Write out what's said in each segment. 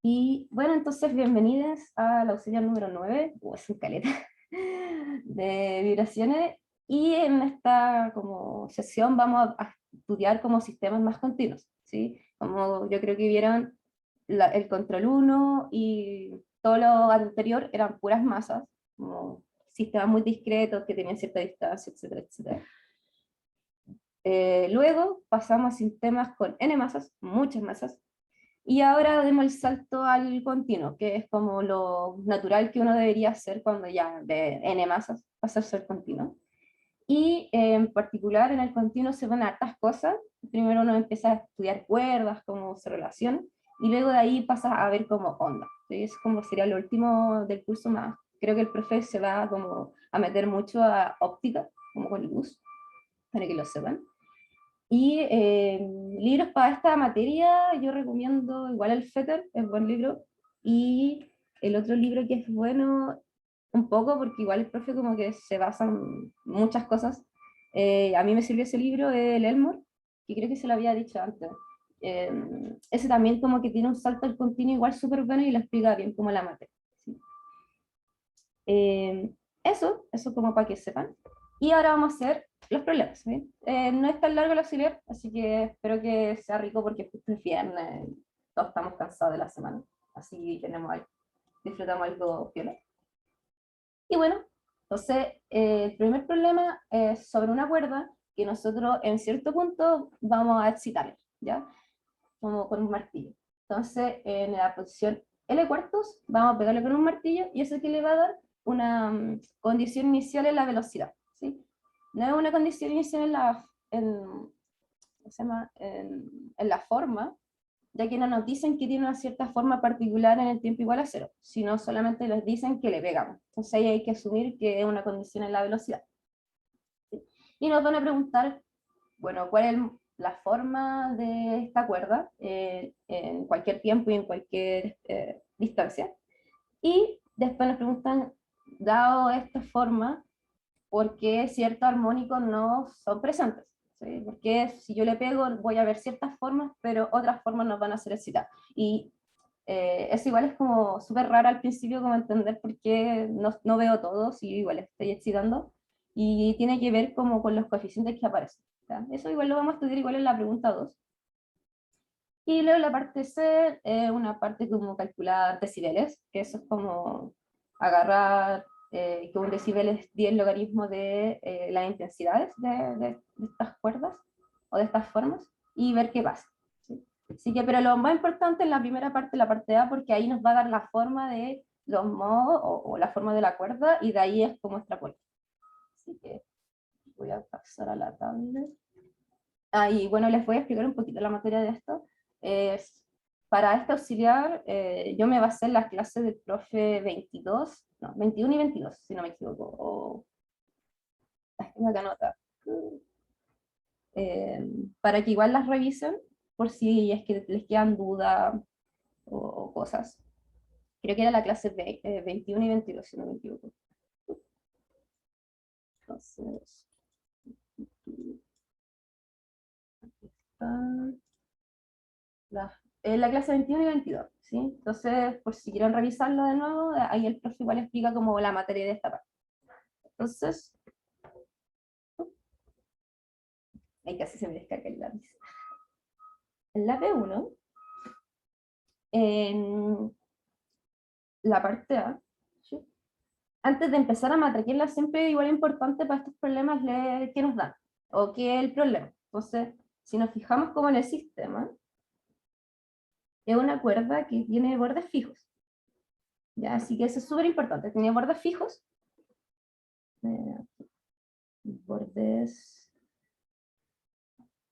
Y bueno, entonces bienvenidas a la auxiliar número 9 o es un caleta, de vibraciones. Y en esta como sesión vamos a estudiar como sistemas más continuos, ¿sí? Como yo creo que vieron el control uno y todo lo anterior eran puras masas, como sistemas muy discretos que tenían cierta distancia, etcétera, etcétera. Luego pasamos a sistemas con n masas, muchas masas, y ahora demos el salto al continuo, que es como lo natural que uno debería hacer cuando ya de n masas pasa a ser continuo. Y en particular en el continuo se ven hartas cosas. Primero uno empieza a estudiar cuerdas, cómo se relacionan, y luego de ahí pasa a ver como onda. ¿Sí? Es como sería lo último del curso más. Creo que el profe se va como a meter mucho a óptica, como con luz, para que lo sepan. Y libros para esta materia, yo recomiendo igual el Fetter, es buen libro. Y el otro libro que es bueno, un poco, porque igual el profe como que se basa en muchas cosas. A mí me sirvió ese libro, el Elmore, que creo que se lo había dicho antes. Eh, Ese también como que tiene un salto al continuo igual súper bueno y lo explica bien como la materia. ¿Sí? Eh, eso como para que sepan. Y ahora vamos a hacer los problemas. ¿Sí? No es tan largo el auxiliar, así que espero que sea rico porque justo es viernes, todos estamos cansados de la semana, así tenemos algo, disfrutamos algo piola. Y bueno, entonces el primer problema es sobre una cuerda que nosotros en cierto punto vamos a excitarla, ¿ya? Como con un martillo. Entonces en la posición L cuartos vamos a pegarle con un martillo y eso es que le va a dar una condición inicial en la velocidad, ¿sí? No es una condición inicial ¿cómo se llama? En la forma, ya que no nos dicen que tiene una cierta forma particular en el tiempo igual a cero, sino solamente les dicen que le pegamos. Entonces ahí hay que asumir que es una condición en la velocidad. ¿Sí? Y nos van a preguntar, bueno, ¿cuál es la forma de esta cuerda en cualquier tiempo y en cualquier distancia? Y después nos preguntan, dado esta forma, ¿por qué ciertos armónicos no son presentes? ¿Sí? Porque si yo le pego voy a ver ciertas formas, pero otras formas nos van a hacer excitar. Y eso igual es como súper raro al principio, como entender por qué no veo todo, si igual estoy excitando, y tiene que ver como con los coeficientes que aparecen. ¿Ya? Eso igual lo vamos a estudiar igual en la pregunta 2. Y luego la parte C, una parte como calcular decibeles, que eso es como agarrar que un decibel es 10 logaritmos de las intensidades de estas cuerdas o de estas formas y ver qué pasa. ¿Sí? Así que, pero lo más importante es la primera parte, la parte A, porque ahí nos va a dar la forma de los modos o la forma de la cuerda y de ahí es como extrapolar. Así que voy a pasar a la tablet. Y bueno, les voy a explicar un poquito la materia de esto. Para este auxiliar, yo me basé en las clases del profe 22, no, 21 y 22, si no me equivoco. Las tengo que anotar. Eh, para que igual las revisen, por si es que les quedan dudas o cosas. Creo que era la clase 21 y 22, si no me equivoco. Entonces, están la clase 21 y 22, ¿sí? Entonces, por si quieren revisarlo de nuevo, ahí el profe igual explica como la materia de esta parte. Entonces, ahí casi se me descarga el lápiz. En la P1, en la parte A, ¿sí? Antes de empezar a matraquearla, siempre igual es importante para estos problemas leer qué nos dan, o qué es el problema. Entonces, si nos fijamos como en el sistema, es una cuerda que tiene bordes fijos. ¿Ya? Así que eso es súper importante. Tiene bordes fijos, bordes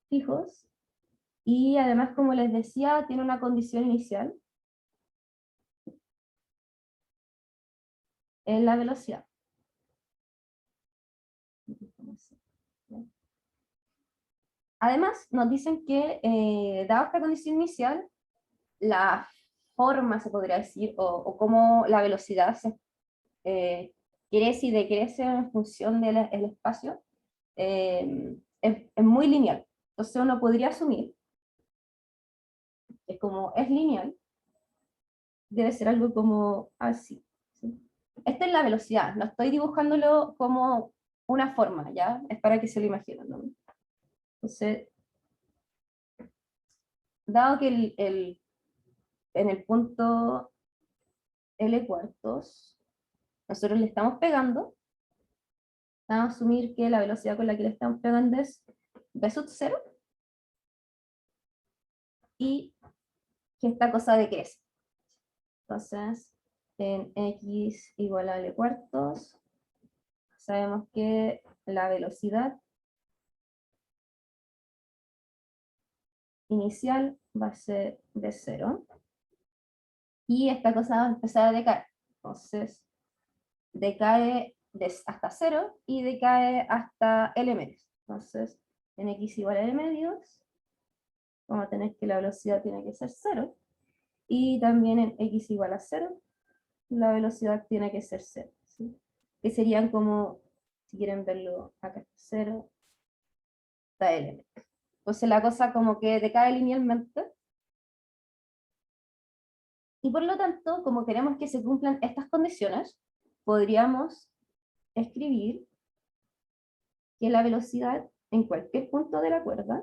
fijos, y además, como les decía, tiene una condición inicial en la velocidad. Además, nos dicen que, dada esta condición inicial, la forma, se podría decir, o cómo la velocidad crece y decrece en función del espacio, es muy lineal. Entonces uno podría asumir que como es lineal, debe ser algo como así, ¿sí? Esta es la velocidad, no estoy dibujándolo como una forma, ¿ya? Es para que se lo imaginen, ¿no? Entonces, dado que en el punto L cuartos, nosotros le estamos pegando, vamos a asumir que la velocidad con la que le estamos pegando es v sub 0, y que esta cosa decrece. Entonces, en x igual a L cuartos, sabemos que la velocidad inicial va a ser de 0, y esta cosa va a empezar a decaer. Entonces, decae hasta 0 y decae hasta L medios. Entonces, en x igual a L medios, vamos a tener que la velocidad tiene que ser 0, y también en x igual a 0, la velocidad tiene que ser 0, ¿sí? Que serían como, si quieren verlo, acá está 0, está L. Entonces la cosa como que decae linealmente, y por lo tanto, como queremos que se cumplan estas condiciones, podríamos escribir que la velocidad en cualquier punto de la cuerda,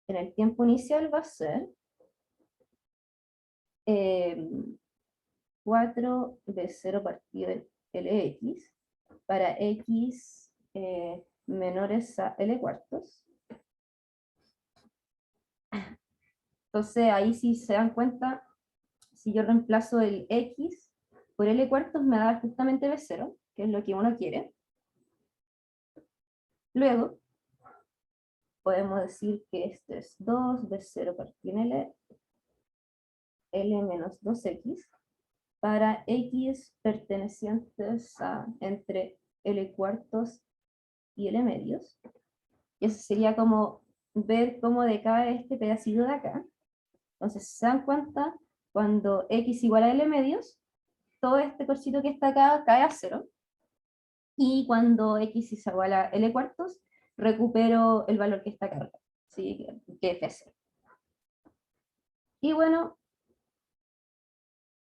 en el tiempo inicial va a ser 4 de 0 partido Lx para x menores a L cuartos. Entonces ahí, si se dan cuenta, si yo reemplazo el x por L cuartos, me da justamente B0, que es lo que uno quiere. Luego, podemos decir que esto es 2 de 0 partido en L menos 2x, para x pertenecientes a entre L cuartos y L medios. Y eso sería como ver cómo decae este pedacito de acá. Entonces, ¿se dan cuenta? Cuando x igual a L medios, todo este cosito que está acá cae a 0. Y cuando x es igual a L cuartos, recupero el valor que está acá, ¿sí? Que es 0. Y bueno,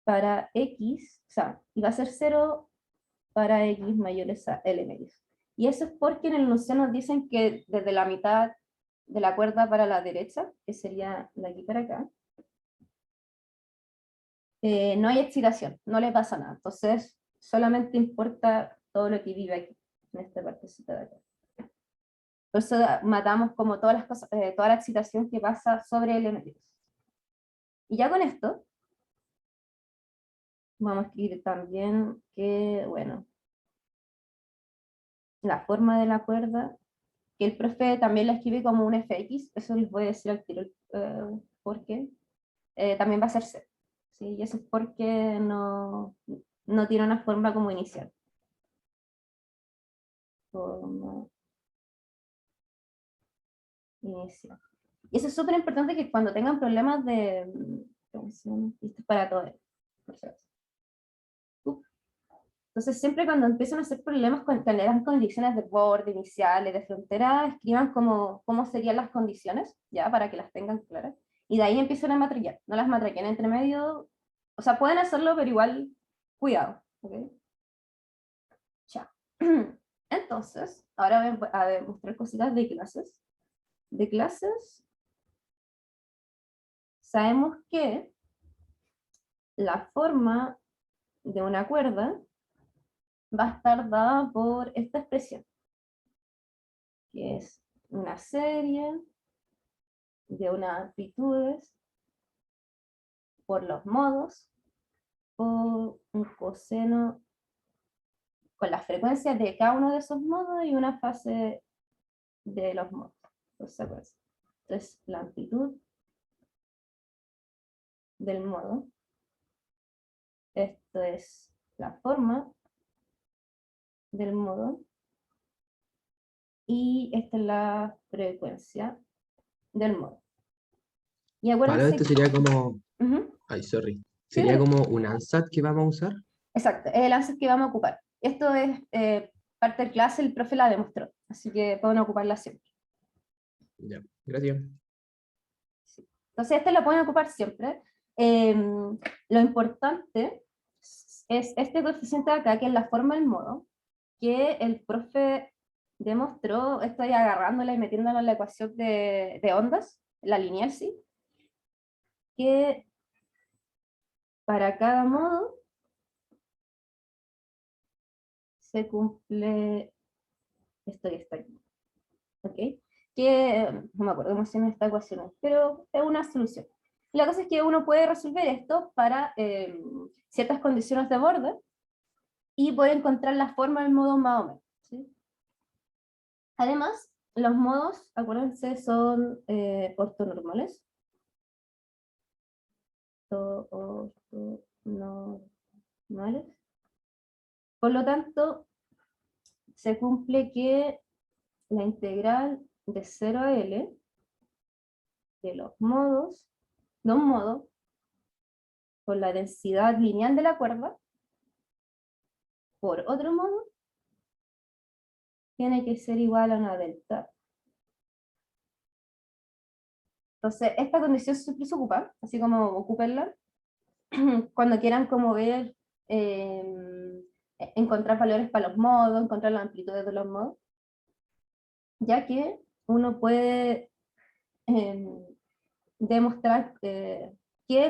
para x, o sea, y va a ser 0 para x mayores a L medios. Y eso es porque en el enunciado nos dicen que desde la mitad de la cuerda para la derecha, que sería de aquí para acá, no hay excitación, no le pasa nada. Entonces, solamente importa todo lo que vive aquí, en esta partecita de acá. Por eso matamos como todas las cosas, toda la excitación que pasa sobre L medios. Y ya con esto, vamos a escribir también que, bueno, la forma de la cuerda, que el profe también la escribe como un fx, eso les voy a decir al tiro por qué, también va a ser c, ¿sí? Y eso es porque no tiene una forma como inicial. Forma inicial. Y eso es súper importante, que cuando tengan problemas de, esto es para todo, entonces siempre cuando empiezan a hacer problemas con las condiciones de borde, iniciales, de frontera, escriban cómo serían las condiciones, ya, para que las tengan claras, y de ahí empiezan a matraquear, no las matraqueen entre medio, o sea, pueden hacerlo, pero igual, cuidado, ¿ok? Ya. Entonces, ahora voy a mostrar cositas de clases. De clases, sabemos que la forma de una cuerda va a estar dada por esta expresión, que es una serie de unas amplitudes por los modos, por un coseno con las frecuencias de cada uno de esos modos y una fase de los modos. Entonces, la amplitud del modo, esto es la forma del modo, y esta es la frecuencia del modo. Y Para acuérdense esto sería como, uh-huh. ay, sorry, Sí, sería como un ANSAT que vamos a usar. exacto, es el ANSYS que vamos a ocupar. Esto es parte del clase, el profe la demostró, así que pueden ocuparla siempre. Ya, gracias. Sí. Entonces este lo pueden ocupar siempre. Lo importante es este coeficiente de acá, que es la forma del modo, que el profe demostró, estoy agarrándola y metiéndola en la ecuación de ondas, la lineal, sí, que para cada modo se cumple esto y esto aquí, ¿ok? Que no me acuerdo cómo se llama esta ecuación, pero es una solución. La cosa es que uno puede resolver esto para ciertas condiciones de borde y puede encontrar la forma del modo más o menos, ¿sí? Además, los modos, acuérdense, son ortonormales. Ortonormales. Por lo tanto, se cumple que la integral de 0 a L de los modos, de un modo, por la densidad lineal de la cuerda, por otro modo, tiene que ser igual a una delta. Entonces, esta condición siempre se ocupa, así como ocúpenla, cuando quieran como ver, encontrar valores para los modos, encontrar las amplitudes de los modos, ya que uno puede demostrar que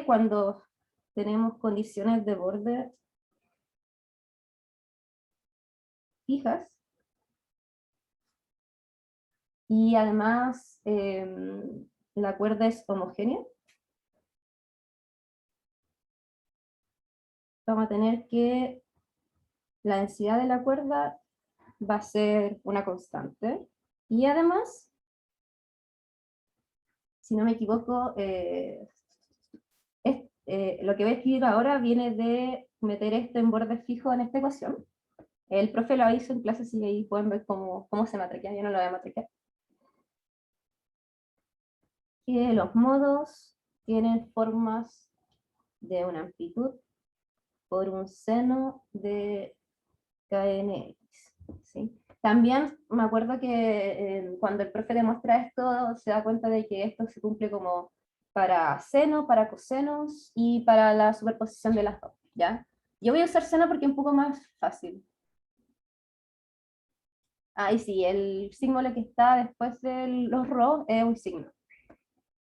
cuando tenemos condiciones de borde fijas, y además la cuerda es homogénea, vamos a tener que la densidad de la cuerda va a ser una constante, y además, si no me equivoco, lo que voy a escribir ahora viene de meter esto en borde fijo en esta ecuación. El profe lo hizo en clase, y ahí pueden ver cómo se matraquea, yo no lo voy a matraquear. Que los modos tienen formas de una amplitud por un seno de KNX, ¿sí? También me acuerdo que cuando el profe demuestra esto, se da cuenta de que esto se cumple como para seno, para cosenos y para la superposición de las dos, ¿ya? Yo voy a usar seno porque es un poco más fácil. Ah, y sí, el símbolo que está después de los rho es un signo.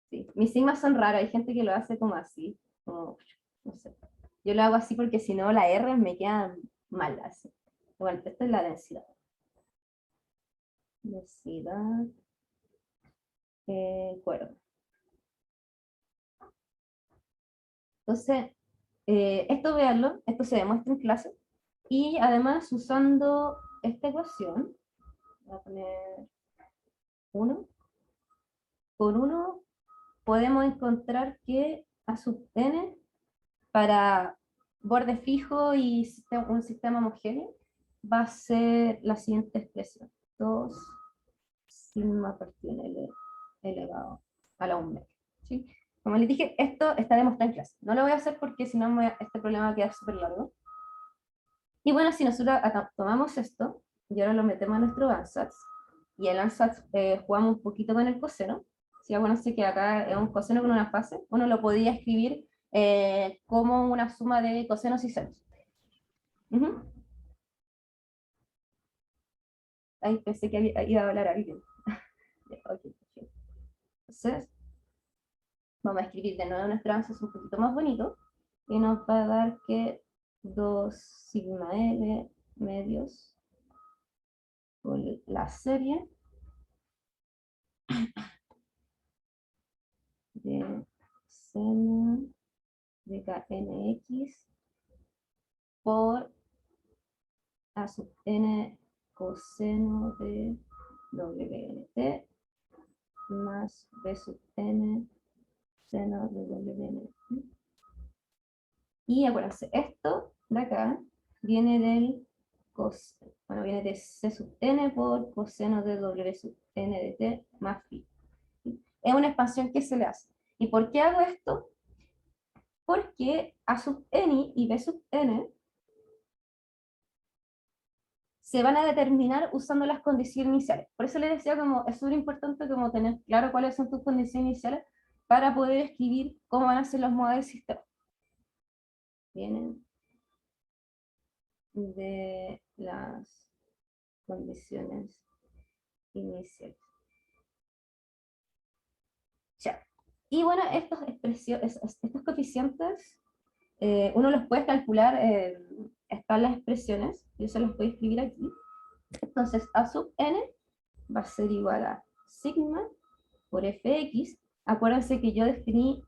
Sí. Mis sigmas son raros, hay gente que lo hace como así, como, no sé. Yo lo hago así porque si no la R me queda mal así. Bueno, esta es la densidad. Densidad, cuerda. Entonces, esto veanlo, esto se demuestra en clase, y además usando esta ecuación, voy a poner 1, por 1 podemos encontrar que a sub n para borde fijo y un sistema homogéneo va a ser la siguiente expresión: 2 sigma partido en L elevado a la 1 medio, ¿sí? Como les dije, esto está demostrado en clase. No lo voy a hacer porque si no este problema va a quedar súper largo. Y bueno, si nosotros tomamos esto y ahora lo metemos a nuestro ansatz, y el ansatz jugamos un poquito con el coseno, si acuérdense que acá es un coseno con una fase, uno lo podía escribir como una suma de cosenos y senos. Ahí pensé que iba a hablar alguien. Okay. Entonces, vamos a escribir de nuevo nuestro ansatz un poquito más bonito, y nos va a dar que 2 sigma L medios por la serie de seno de KNX por A sub n coseno de WNT más B sub n seno de WNT. Y acuérdense, esto de acá viene del bueno, viene de C sub n por coseno de W sub n de t más phi. Es una expansión que se le hace. ¿Y por qué hago esto? Porque A sub n y B sub n se van a determinar usando las condiciones iniciales. Por eso les decía como es súper importante como tener claro cuáles son tus condiciones iniciales, para poder escribir cómo van a ser los modos del sistema. Vienen de las condiciones iniciales. Ya. Y bueno, estos coeficientes, uno los puede calcular en las expresiones, yo se los voy a escribir aquí. Entonces, a sub n va a ser igual a sigma por fx. Acuérdense que yo definí,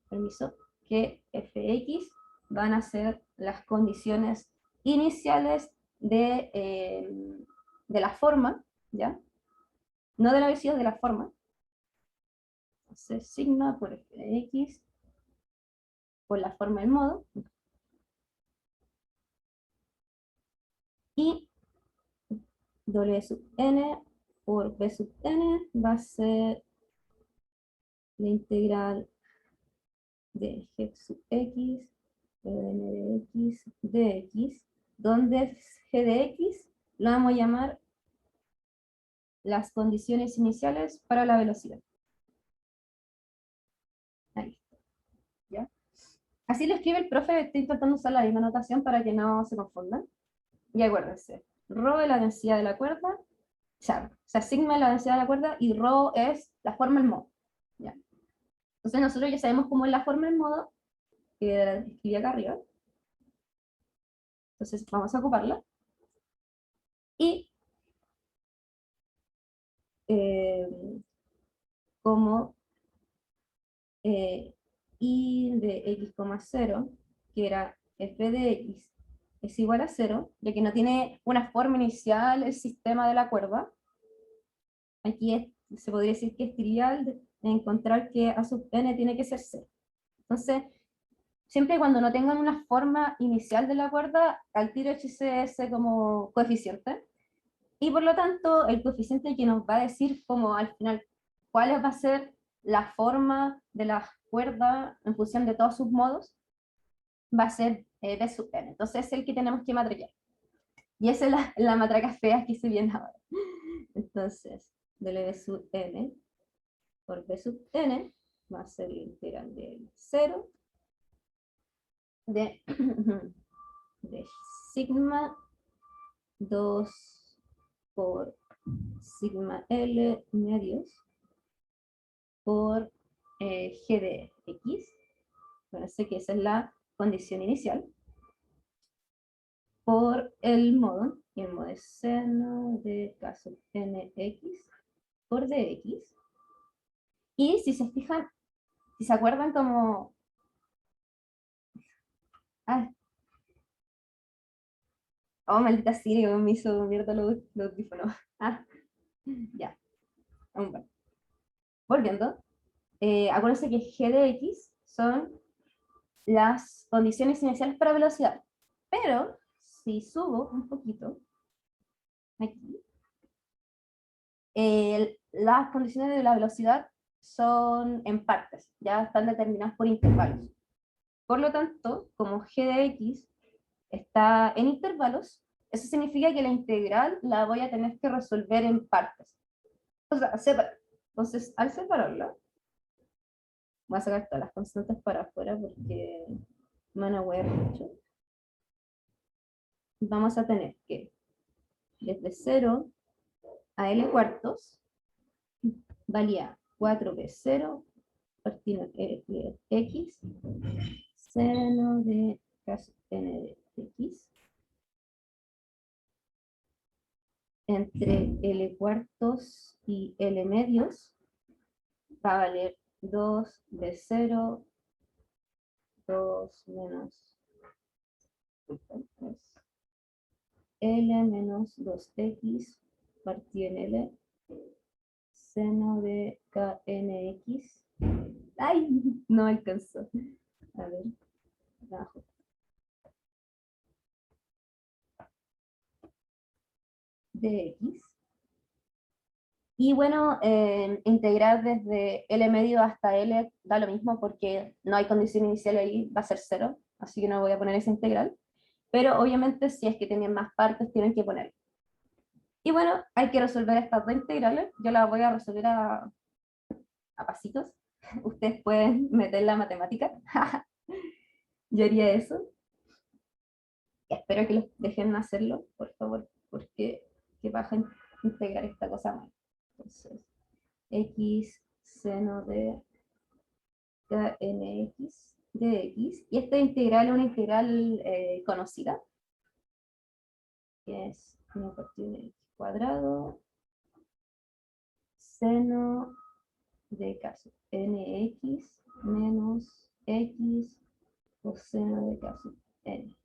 permiso, que fx van a ser las condiciones iniciales de la forma, ¿ya? No de la velocidad, de la forma. Entonces, sigma por fx por la forma del modo. Y w sub n por b sub n va a ser la integral de g sub x, n de x, dx, donde g de x lo vamos a llamar las condiciones iniciales para la velocidad. Ahí está, ¿ya? Así lo escribe el profe, estoy intentando usar la misma notación para que no se confundan. Y acuérdense, ρ es la densidad de la cuerda, o sea, sigma es la densidad de la cuerda y ρ es la forma del modo. ¿Ya? Entonces nosotros ya sabemos cómo es la forma del modo, que la escribí acá arriba. Entonces vamos a ocuparla. Y como y de x, 0, que era f de x, es igual a 0, ya que no tiene una forma inicial el sistema de la cuerda. Aquí se podría decir que es trivial encontrar que a sub n tiene que ser 0. Entonces, siempre y cuando no tengan una forma inicial de la cuerda, al tiro ese como coeficiente. Y por lo tanto, el coeficiente que nos va a decir como al final cuál va a ser la forma de la cuerda en función de todos sus modos, va a ser b sub n. Entonces es el que tenemos que matraquear. Y esa es la matraca fea que se viene ahora. Entonces, w sub n por b sub n va a ser la integral del 0 de sigma 2 por sigma L medios por g de x. Parece que esa es la condición inicial. Por el modo, y el modo es seno de k sub nx por dx. Y si se fijan, si se acuerdan como... Ah, oh, maldita Siri, que me hizo mierda los audífonos. Ah, ya. Bueno. Volviendo, acuérdense que g de x son las condiciones iniciales para velocidad. Pero, si subo un poquito, aquí, las condiciones de la velocidad son en partes, ya están determinadas por intervalos. Por lo tanto, como g de x está en intervalos, eso significa que la integral la voy a tener que resolver en partes. O sea, separar. Entonces, al separarla, voy a sacar todas las constantes para afuera porque me van a huear mucho. Vamos a tener que desde 0 a L cuartos valía 4p0 partido de x seno de k sub n de x entre L cuartos y L medios va a valer 2b0 2 menos L menos 2x partido en L seno de knx. ¡Ay! No alcanzó. A ver, abajo. Dx. Y bueno, integrar desde L medio hasta L da lo mismo porque no hay condición inicial ahí, va a ser 0, así que no voy a poner esa integral. Pero obviamente si es que tienen más partes, tienen que poner. Y bueno, hay que resolver estas dos integrales. Yo las voy a resolver a pasitos. ustedes pueden meter la matemática. Yo haría eso. Espero que los dejen hacerlo, por favor, porque qué baja integrar esta cosa mal. Entonces, x seno de knx de x. Y esta integral es una integral conocida, que es 1 partido de x cuadrado seno de caso nx menos x coseno de caso n.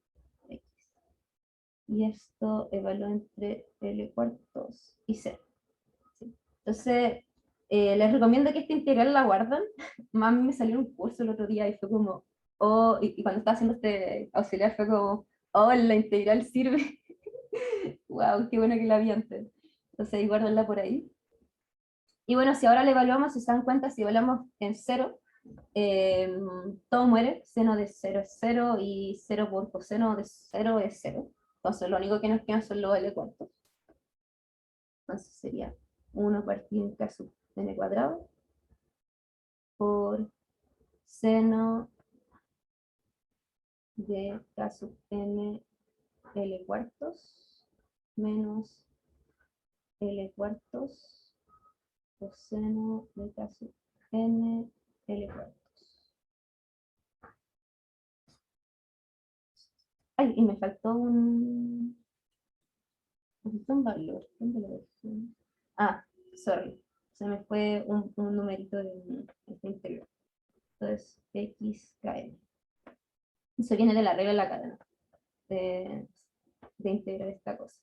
Y esto evalúa entre L cuartos y C. ¿Sí? Entonces, les recomiendo que esta integral la guarden. Más me salió un curso el otro día y fue como, oh, y cuando estaba haciendo este auxiliar fue como, oh, la integral sirve. Wow, qué bueno que la vi antes. Entonces, ahí guárdenla por ahí. Y bueno, si ahora le evaluamos, si se dan cuenta, si evaluamos en 0, todo muere, seno de 0 es 0 y 0 por coseno de 0 es 0. Entonces lo único que nos quedan son los L cuartos. Entonces sería 1 partido en K sub n cuadrado por seno de K sub n L cuartos menos L cuartos coseno de K sub n L cuartos. Ay, y me faltó un valor. ¿Dónde lo dejé? Ah, sorry. Se me fue un numerito de este interior. Entonces, xkn. Eso viene de la regla de la cadena. De integrar esta cosa.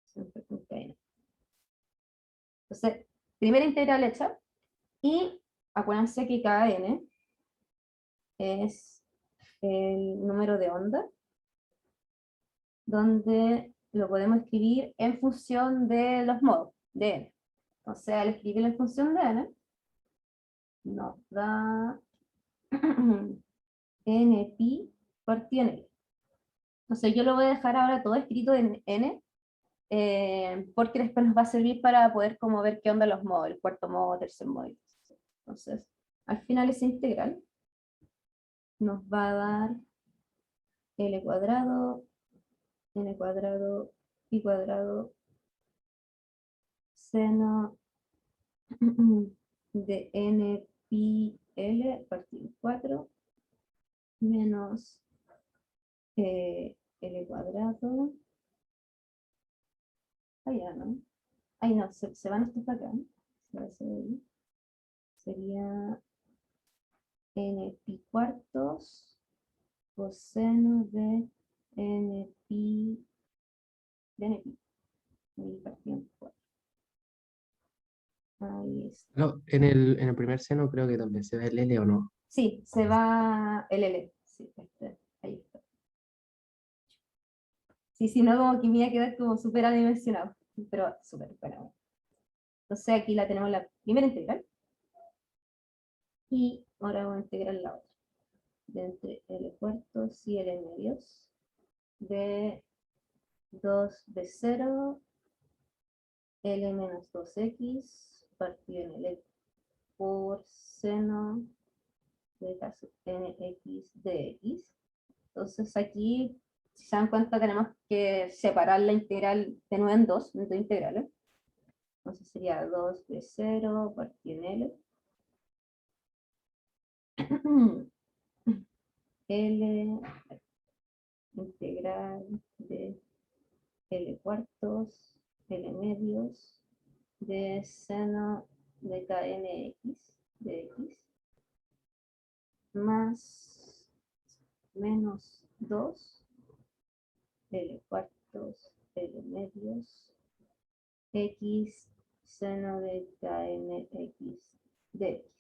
Siempre con kn. Entonces, primera integral hecha. Y acuérdense que kn es el número de onda, donde lo podemos escribir en función de los modos, de n. Entonces, al escribirlo en función de n, nos da npi partido en L. Entonces, yo lo voy a dejar ahora todo escrito en n, porque después nos va a servir para poder como ver qué onda los modos, el cuarto modo, tercer modo. Entonces, al final esa integral nos va a dar L cuadrado, n cuadrado, pi cuadrado, seno de n pi L partido 4 menos L cuadrado. Ahí ya, ¿no? Ahí no, se van estos para acá. Sería n pi cuartos coseno de n pi de n pi. Partido en 4. Ahí está. No, en el primer seno creo que también se ve el L o no. Sí, se va el L. Sí, ahí está. Sí, si no, como que me iba a quedar como súper adimensionado. Pero súper bueno. Entonces aquí la tenemos la primera integral. Y ahora vamos a integrar la otra. De entre L cuartos y L medios. De 2 de 0. L menos 2x partido en L por seno de caso nx de x. Entonces aquí, si se dan cuenta, tenemos que separar la integral de nuevo en dos integrales. Entonces sería 2 de 0 partido en L. L integral de L cuartos, L medios, de seno de knx de x, más menos 2, L cuartos, L medios, x seno de knx de x.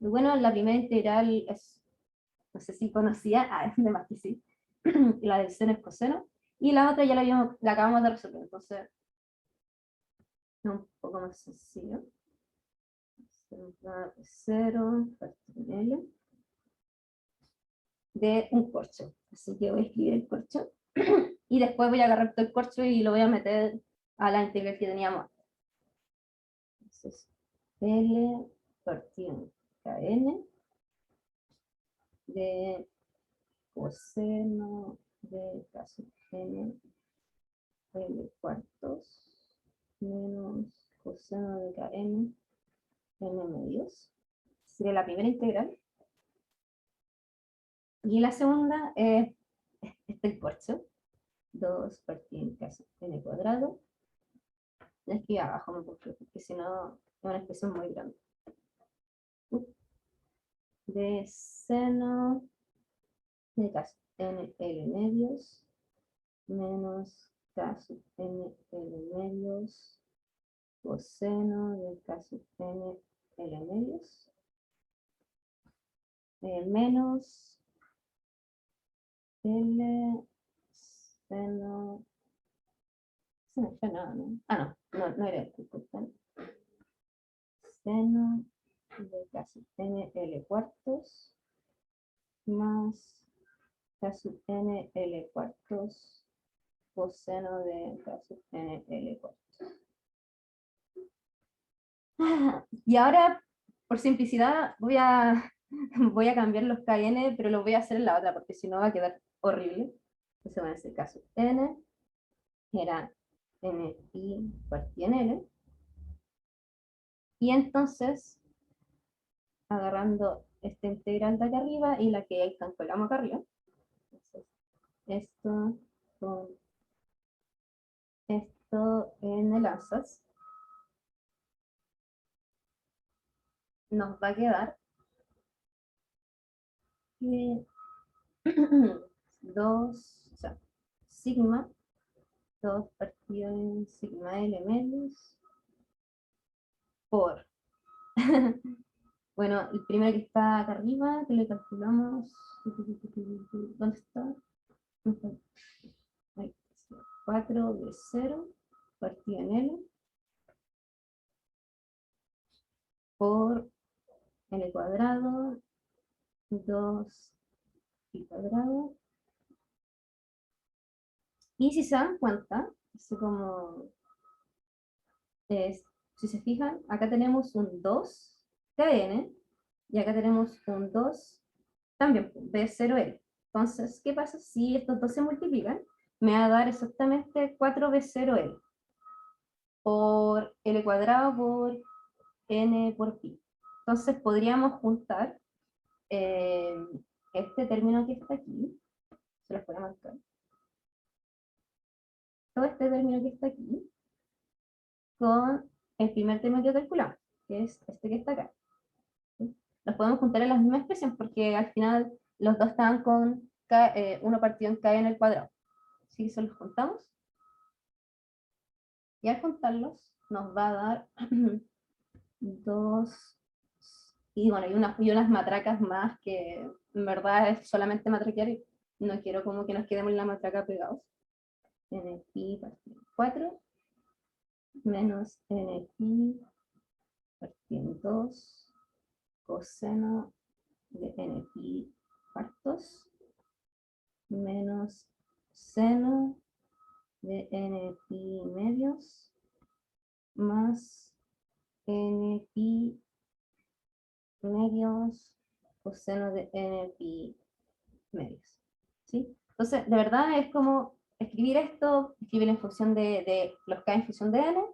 Y bueno, la primera integral es, no sé si conocía, es de más que sí, la del seno es coseno, y la otra ya la acabamos de resolver, entonces es un poco más sencillo. 0 L de un corcho. Así que voy a escribir el corcho y después voy a agarrar todo el corcho y lo voy a meter a la integral que teníamos. Entonces, L partido kn de coseno de k sub n L cuartos menos coseno de kn n medios. Sería la primera integral. Y la segunda es el cuarto. 2 partido en k sub n cuadrado. La escribí abajo, porque si no es una expresión muy grande. De seno de k sub n L medios menos k sub n L medios coseno de k sub n L medios menos L seno. Se me fue nada, ¿no? Ah, no era esto, disculpen. Seno de k sub n L cuartos más k sub n L cuartos coseno de k sub n L cuartos. Y ahora, por simplicidad, voy a cambiar los kn, pero lo voy a hacer en la otra, porque si no va a quedar horrible. Entonces va a ser k sub n, era n pi partido en l. Y entonces, agarrando esta integral de acá arriba y la que calculamos acá arriba, entonces, esto con esto en el asas, nos va a quedar que 2, o sea, sigma 2 partido en sigma L medios por, bueno, el primero que está acá arriba, que le calculamos, ¿dónde está? 4 de 0 partido en L por L cuadrado, 2 pi cuadrado. Y si se dan cuenta, así como si se fijan, acá tenemos un 2 kn y acá tenemos un 2 también B0L. Entonces, ¿qué pasa si estos dos se multiplican? Me va a dar exactamente 4B0L por L cuadrado por N por pi. Entonces podríamos juntar este término que está aquí, se los voy a marcar, todo este término que está aquí, con el primer término que calculamos, que es este que está acá. ¿Sí? Los podemos juntar en la misma expresión porque al final los dos estaban con K, 1 partido en K en el cuadrado. Así que se los juntamos. Y al juntarlos nos va a dar 2, y bueno, y unas matracas más que en verdad es solamente matraquear y no quiero como que nos quedemos en la matraca pegados. N pi partido 4 menos n pi partido 2 coseno de n pi cuartos menos seno de n pi medios más n pi medios coseno de n pi medios. ¿Sí? Entonces, de verdad es como escribir esto, escribir en función de los k en función de n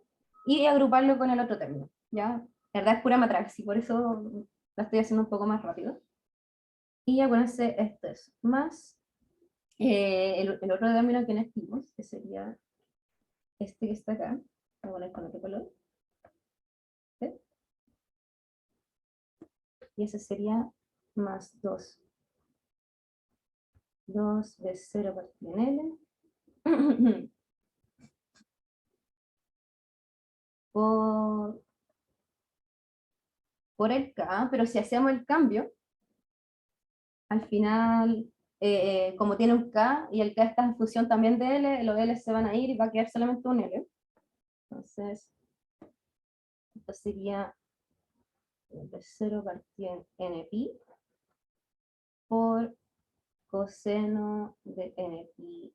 y agruparlo con el otro término. ¿Ya? La verdad es pura matraca, y por eso la estoy haciendo un poco más rápido. Y acuérdense, esto es más el otro término que no escribimos, que sería este que está acá. Voy a poner con otro color. ¿Sí? Y ese sería más 2 de 0 partido en L por el K, pero si hacemos el cambio, al final, como tiene un K y el K está en función también de L, los L se van a ir y va a quedar solamente un L. Entonces, esto sería de 0 partido en NPi por coseno de NPi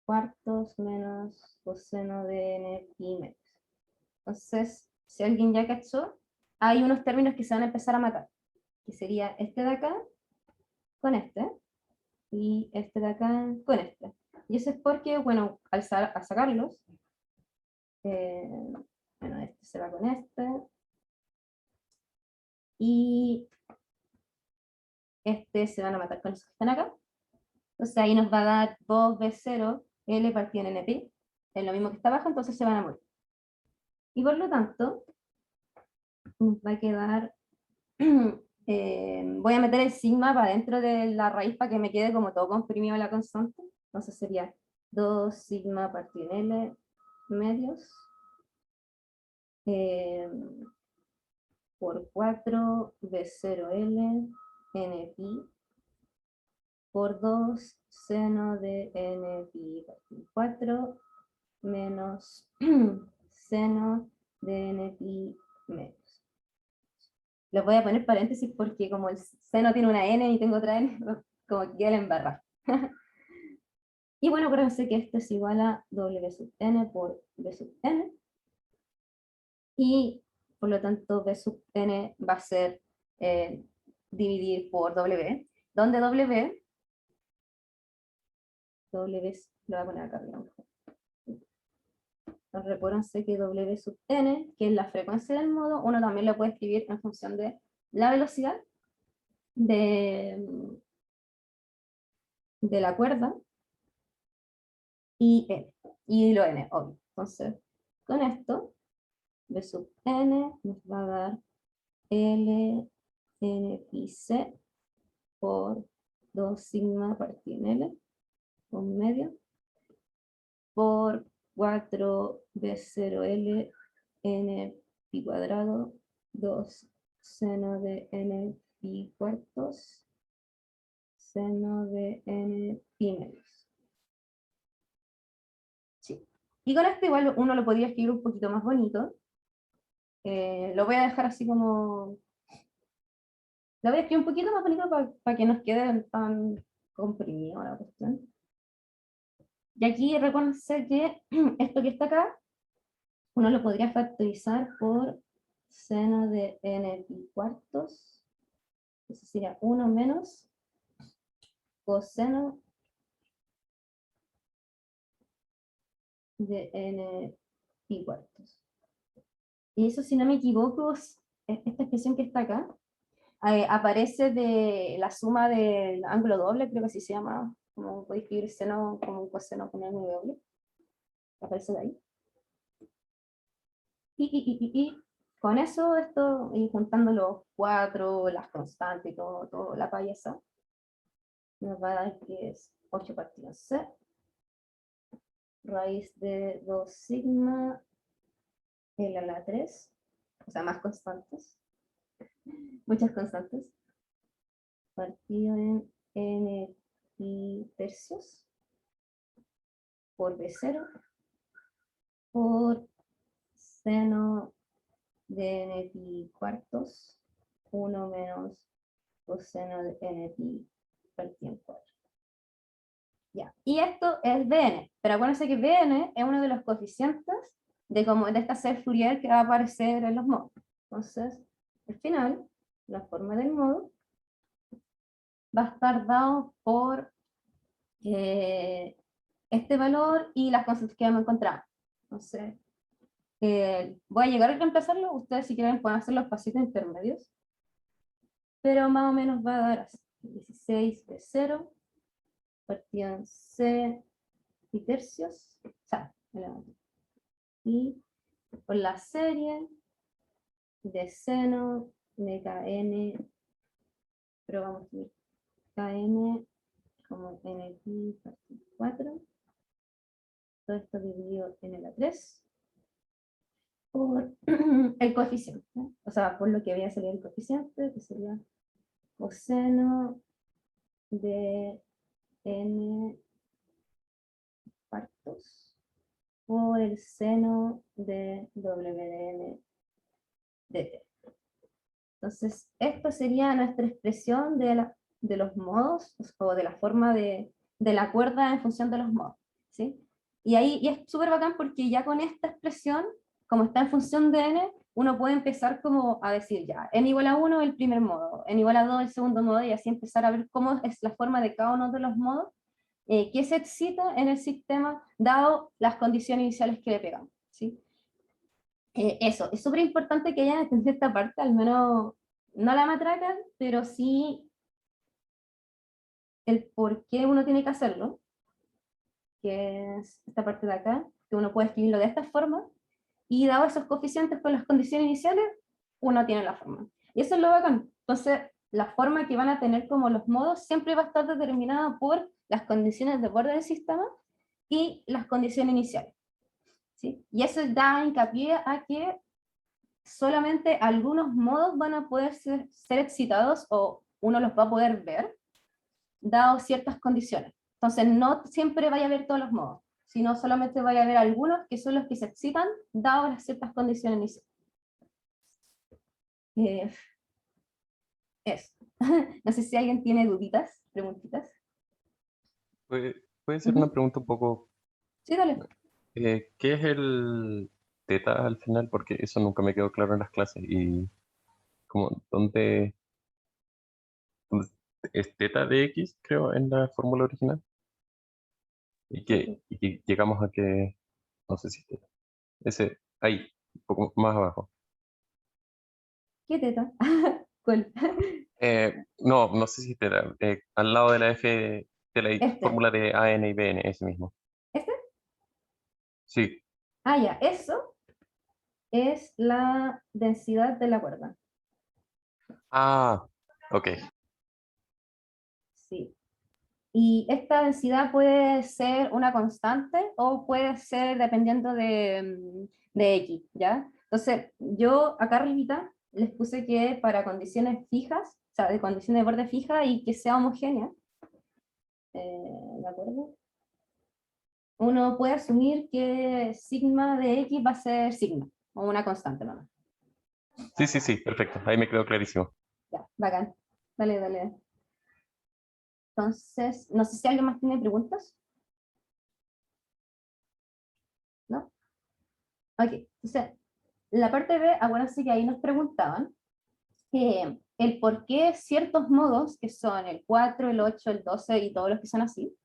cuartos menos coseno de NPi medios. Entonces, si alguien ya cachó, hay unos términos que se van a empezar a matar, que sería este de acá con este, y este de acá con este. Y eso es porque, bueno, al sacarlos, bueno, este se va con este, y este se van a matar con esos que están acá. Entonces ahí nos va a dar 2b0, L partido en NP, es lo mismo que está abajo, entonces se van a morir. Y por lo tanto, nos va a quedar, voy a meter el sigma para dentro de la raíz para que me quede como todo comprimido la constante. Entonces sería 2 sigma partido en L medios por 4 B0L n pi por 2 seno de n pi partido 4 menos seno de n pi medios. Les voy a poner paréntesis porque como el seno tiene una n y tengo otra n, como que queda la embarrada. Y bueno, acuérdense que esto es igual a w sub n por b sub n. Y por lo tanto b sub n va a ser dividir por w, donde w lo voy a poner acá arriba. Recuérdense que w sub n, que es la frecuencia del modo, uno también lo puede escribir en función de la velocidad de la cuerda y n, y lo n, obvio. Entonces, con esto, b sub n nos va a dar L n pi c por 2 sigma partido en L, un medio, por 4 B0L n pi cuadrado, 2 seno de n pi cuartos, seno de n pi medios. Sí. Y con esto igual uno lo podría escribir un poquito más bonito. Lo voy a dejar así como... Lo voy a escribir un poquito más bonito para que nos quede tan comprimido la cuestión. Y aquí recuérdense que esto que está acá, uno lo podría factorizar por seno de n pi cuartos. Eso sería 1 menos coseno de n pi cuartos. Y eso, si no me equivoco, esta expresión que está acá, aparece de la suma del ángulo doble, creo que así se llama, como podéis escribir seno como un coseno con ángulo doble. Aparece de ahí. Y con eso, y juntando los cuatro, las constantes y todo la payasa, nos va a dar que es 8 partido C, raíz de 2 sigma, L a la 3, o sea, más constantes, muchas constantes, partido en n pi tercios, por B0, por seno de n pi cuartos, 1 menos coseno de n pi partido en 4. Ya. Y esto es Bn, pero acuérdense que Bn es uno de los coeficientes de esta serie Fourier que va a aparecer en los modos. Entonces, al final, la forma del modo va a estar dado por este valor y las constantes que vamos a encontrar. Entonces, voy a llegar a reemplazarlo, ustedes si quieren pueden hacer los pasitos intermedios, pero más o menos va a dar así, 16 de 0, partido en C y tercios, o sea, y por la serie de seno de Kn, pero vamos a escribir Kn como n pi partido 4, todo esto dividido en el A3, por el coeficiente, ¿no? O sea, por lo que había salido el coeficiente, que sería coseno de n cuartos por el seno de w de n dt. Entonces, esto sería nuestra expresión de los modos, o de la forma de la cuerda en función de los modos, ¿sí? Y ahí y es súper bacán porque ya con esta expresión, como está en función de n, uno puede empezar como a decir ya, n igual a 1 el primer modo, n igual a 2 el segundo modo, y así empezar a ver cómo es la forma de cada uno de los modos que se excita en el sistema dado las condiciones iniciales que le pegamos, ¿sí? Eso, es súper importante que hayan entendido esta parte, al menos no la matracan, pero sí el por qué uno tiene que hacerlo, que es esta parte de acá, que uno puede escribirlo de esta forma, y dado esos coeficientes con las condiciones iniciales, uno tiene la forma. Y eso es lo bacán. Entonces, la forma que van a tener como los modos siempre va a estar determinada por las condiciones de borde del sistema y las condiciones iniciales, ¿sí? Y eso da hincapié a que solamente algunos modos van a poder ser excitados o uno los va a poder ver, dado ciertas condiciones. Entonces, no siempre vaya a ver todos los modos, sino solamente vaya a ver algunos que son los que se excitan, dado las ciertas condiciones iniciales. Eso. No sé si alguien tiene duditas, preguntitas. Puede ser una pregunta un poco, Sí, dale. ¿qué es el teta al final? Porque eso nunca me quedó claro en las clases. Y como, ¿dónde es teta de X, creo, en la fórmula original? Y que llegamos a que, no sé si teta. Ese, ahí, un poco más abajo. ¿Qué teta? ¿Cuál? No, no sé si teta, al lado de la F, de la Este. fórmula de AN y BN, ese mismo. ¿Este? Sí. Ah, ya. Eso es la densidad de la cuerda. Ah, ok. Sí. Y esta densidad puede ser una constante o puede ser dependiendo de X, ¿ya? Entonces, yo acá arribita les puse que para condiciones fijas, o sea, de condiciones de borde fija y que sea homogénea, ¿de acuerdo? Uno puede asumir que sigma de X va a ser sigma, o una constante nomás. Sí, sí, sí, perfecto. Ahí me quedó clarísimo. Ya, bacán. Dale, dale. Entonces, no sé si alguien más tiene preguntas, ¿no? Ok, entonces, la parte B, acuérdense que ahí nos preguntaban el por qué ciertos modos, que son el 4, el 8, el 12 y todos los que son así,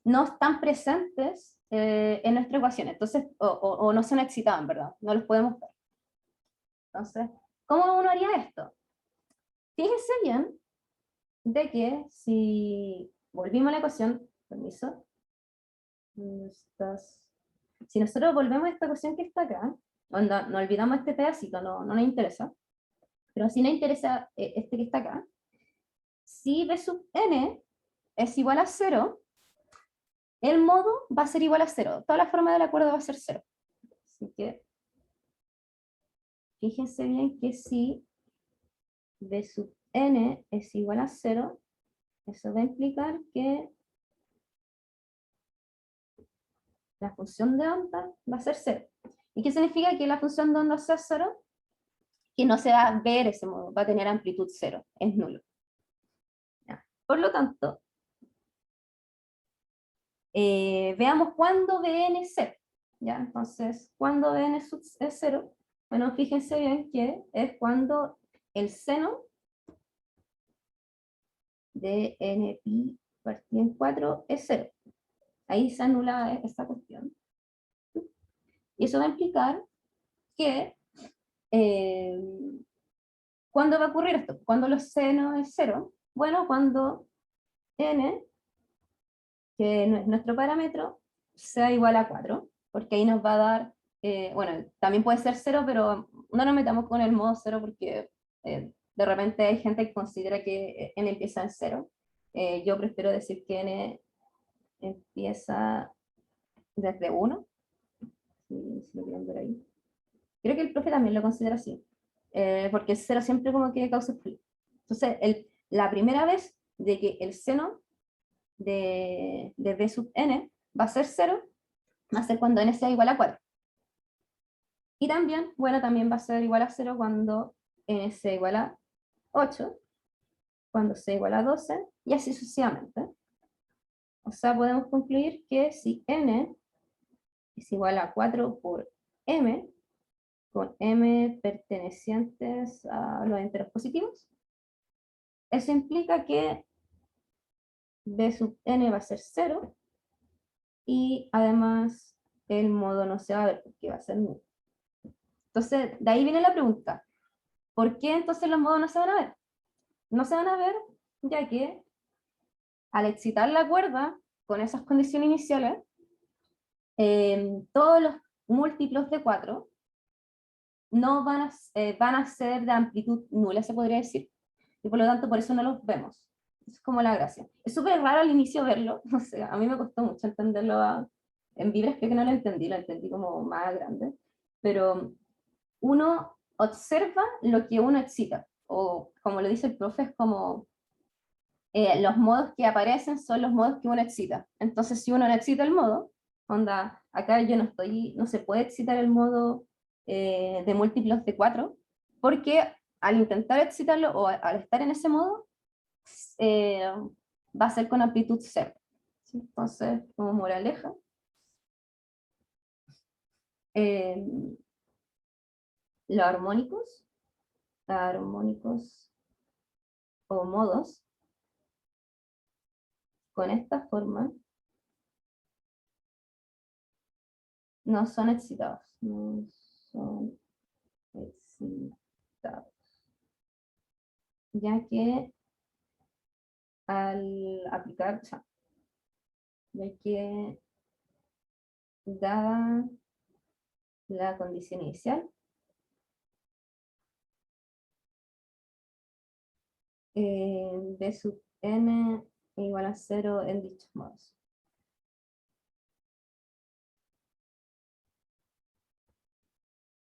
no están presentes en nuestra ecuación, entonces, o no son excitados, ¿verdad? No los podemos ver. Entonces, ¿cómo uno haría esto? Fíjense bien de que si volvimos a la ecuación, permiso, si nosotros volvemos a esta ecuación que está acá, onda, no olvidamos este pedacito, no nos interesa, pero si nos interesa este que está acá, si b sub n es igual a 0, el modo va a ser igual a 0. Toda la forma de la cuerda va a ser 0. Así que fíjense bien que si b sub n es igual a 0, eso va a implicar que la función de onda va a ser 0. ¿Y qué significa que la función de onda sea 0? Que no se va a ver ese modo, va a tener amplitud 0, es nulo. ¿Ya? Por lo tanto, veamos cuándo Bn es 0. ¿Ya? Entonces, cuando Bn es 0, bueno, fíjense bien que es cuando el seno de npi partido en 4 es 0. Ahí se anula esta cuestión. Y eso va a implicar que, ¿cuándo va a ocurrir esto? ¿Cuándo los senos es 0? Bueno, cuando n, que no es nuestro parámetro, sea igual a 4, porque ahí nos va a dar, bueno, también puede ser 0, pero no nos metamos con el modo 0 porque de repente hay gente que considera que n empieza en 0. Yo prefiero decir que n empieza desde 1, si lo quieren ver ahí. Creo que el profe también lo considera así, porque el 0 siempre como que causa flujo. Entonces, la primera vez de que el seno de b sub n va a ser 0, va a ser cuando n sea igual a 4. Y también, bueno, también va a ser igual a 0 cuando n sea igual a 8, cuando sea igual a 12, y así sucesivamente. O sea, podemos concluir que si n es igual a 4 por m, con m pertenecientes a los enteros positivos. Eso implica que b sub n va a ser 0 y además el modo no se va a ver porque va a ser nulo. Entonces, de ahí viene la pregunta. ¿Por qué entonces los modos no se van a ver? No se van a ver ya que al excitar la cuerda con esas condiciones iniciales, todos los múltiplos de 4 no van a ser de amplitud nula, se podría decir, y por lo tanto por eso no los vemos. Es como la gracia. Es súper raro al inicio verlo, o sea, a mí me costó mucho entenderlo en Vibras, creo que no lo entendí como más grande, pero uno observa lo que uno excita, o como lo dice el profe, es como los modos que aparecen son los modos que uno excita. Entonces, si uno no excita el modo, onda, acá yo no se puede excitar el modo de múltiplos de 4, porque al intentar excitarlo o al estar en ese modo, va a ser con amplitud 0. ¿Sí? Entonces, como moraleja, los armónicos o modos con esta forma no son excitados. No son excitados. Ya que al aplicar, o sea, ya que dada la condición inicial, b sub n igual a 0 en dichos modos.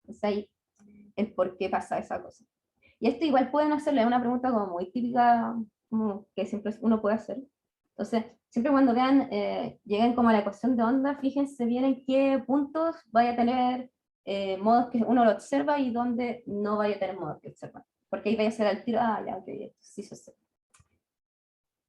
Entonces ahí el por qué pasa esa cosa. Y esto igual pueden hacerle una pregunta como muy típica, como que siempre uno puede hacer. Entonces, siempre cuando vean, lleguen como a la ecuación de onda, fíjense bien en qué puntos vaya a tener modos que uno lo observa y dónde no vaya a tener modos que observa. Porque ahí vaya a ser al tiro, ya, ok, esto sí se observa.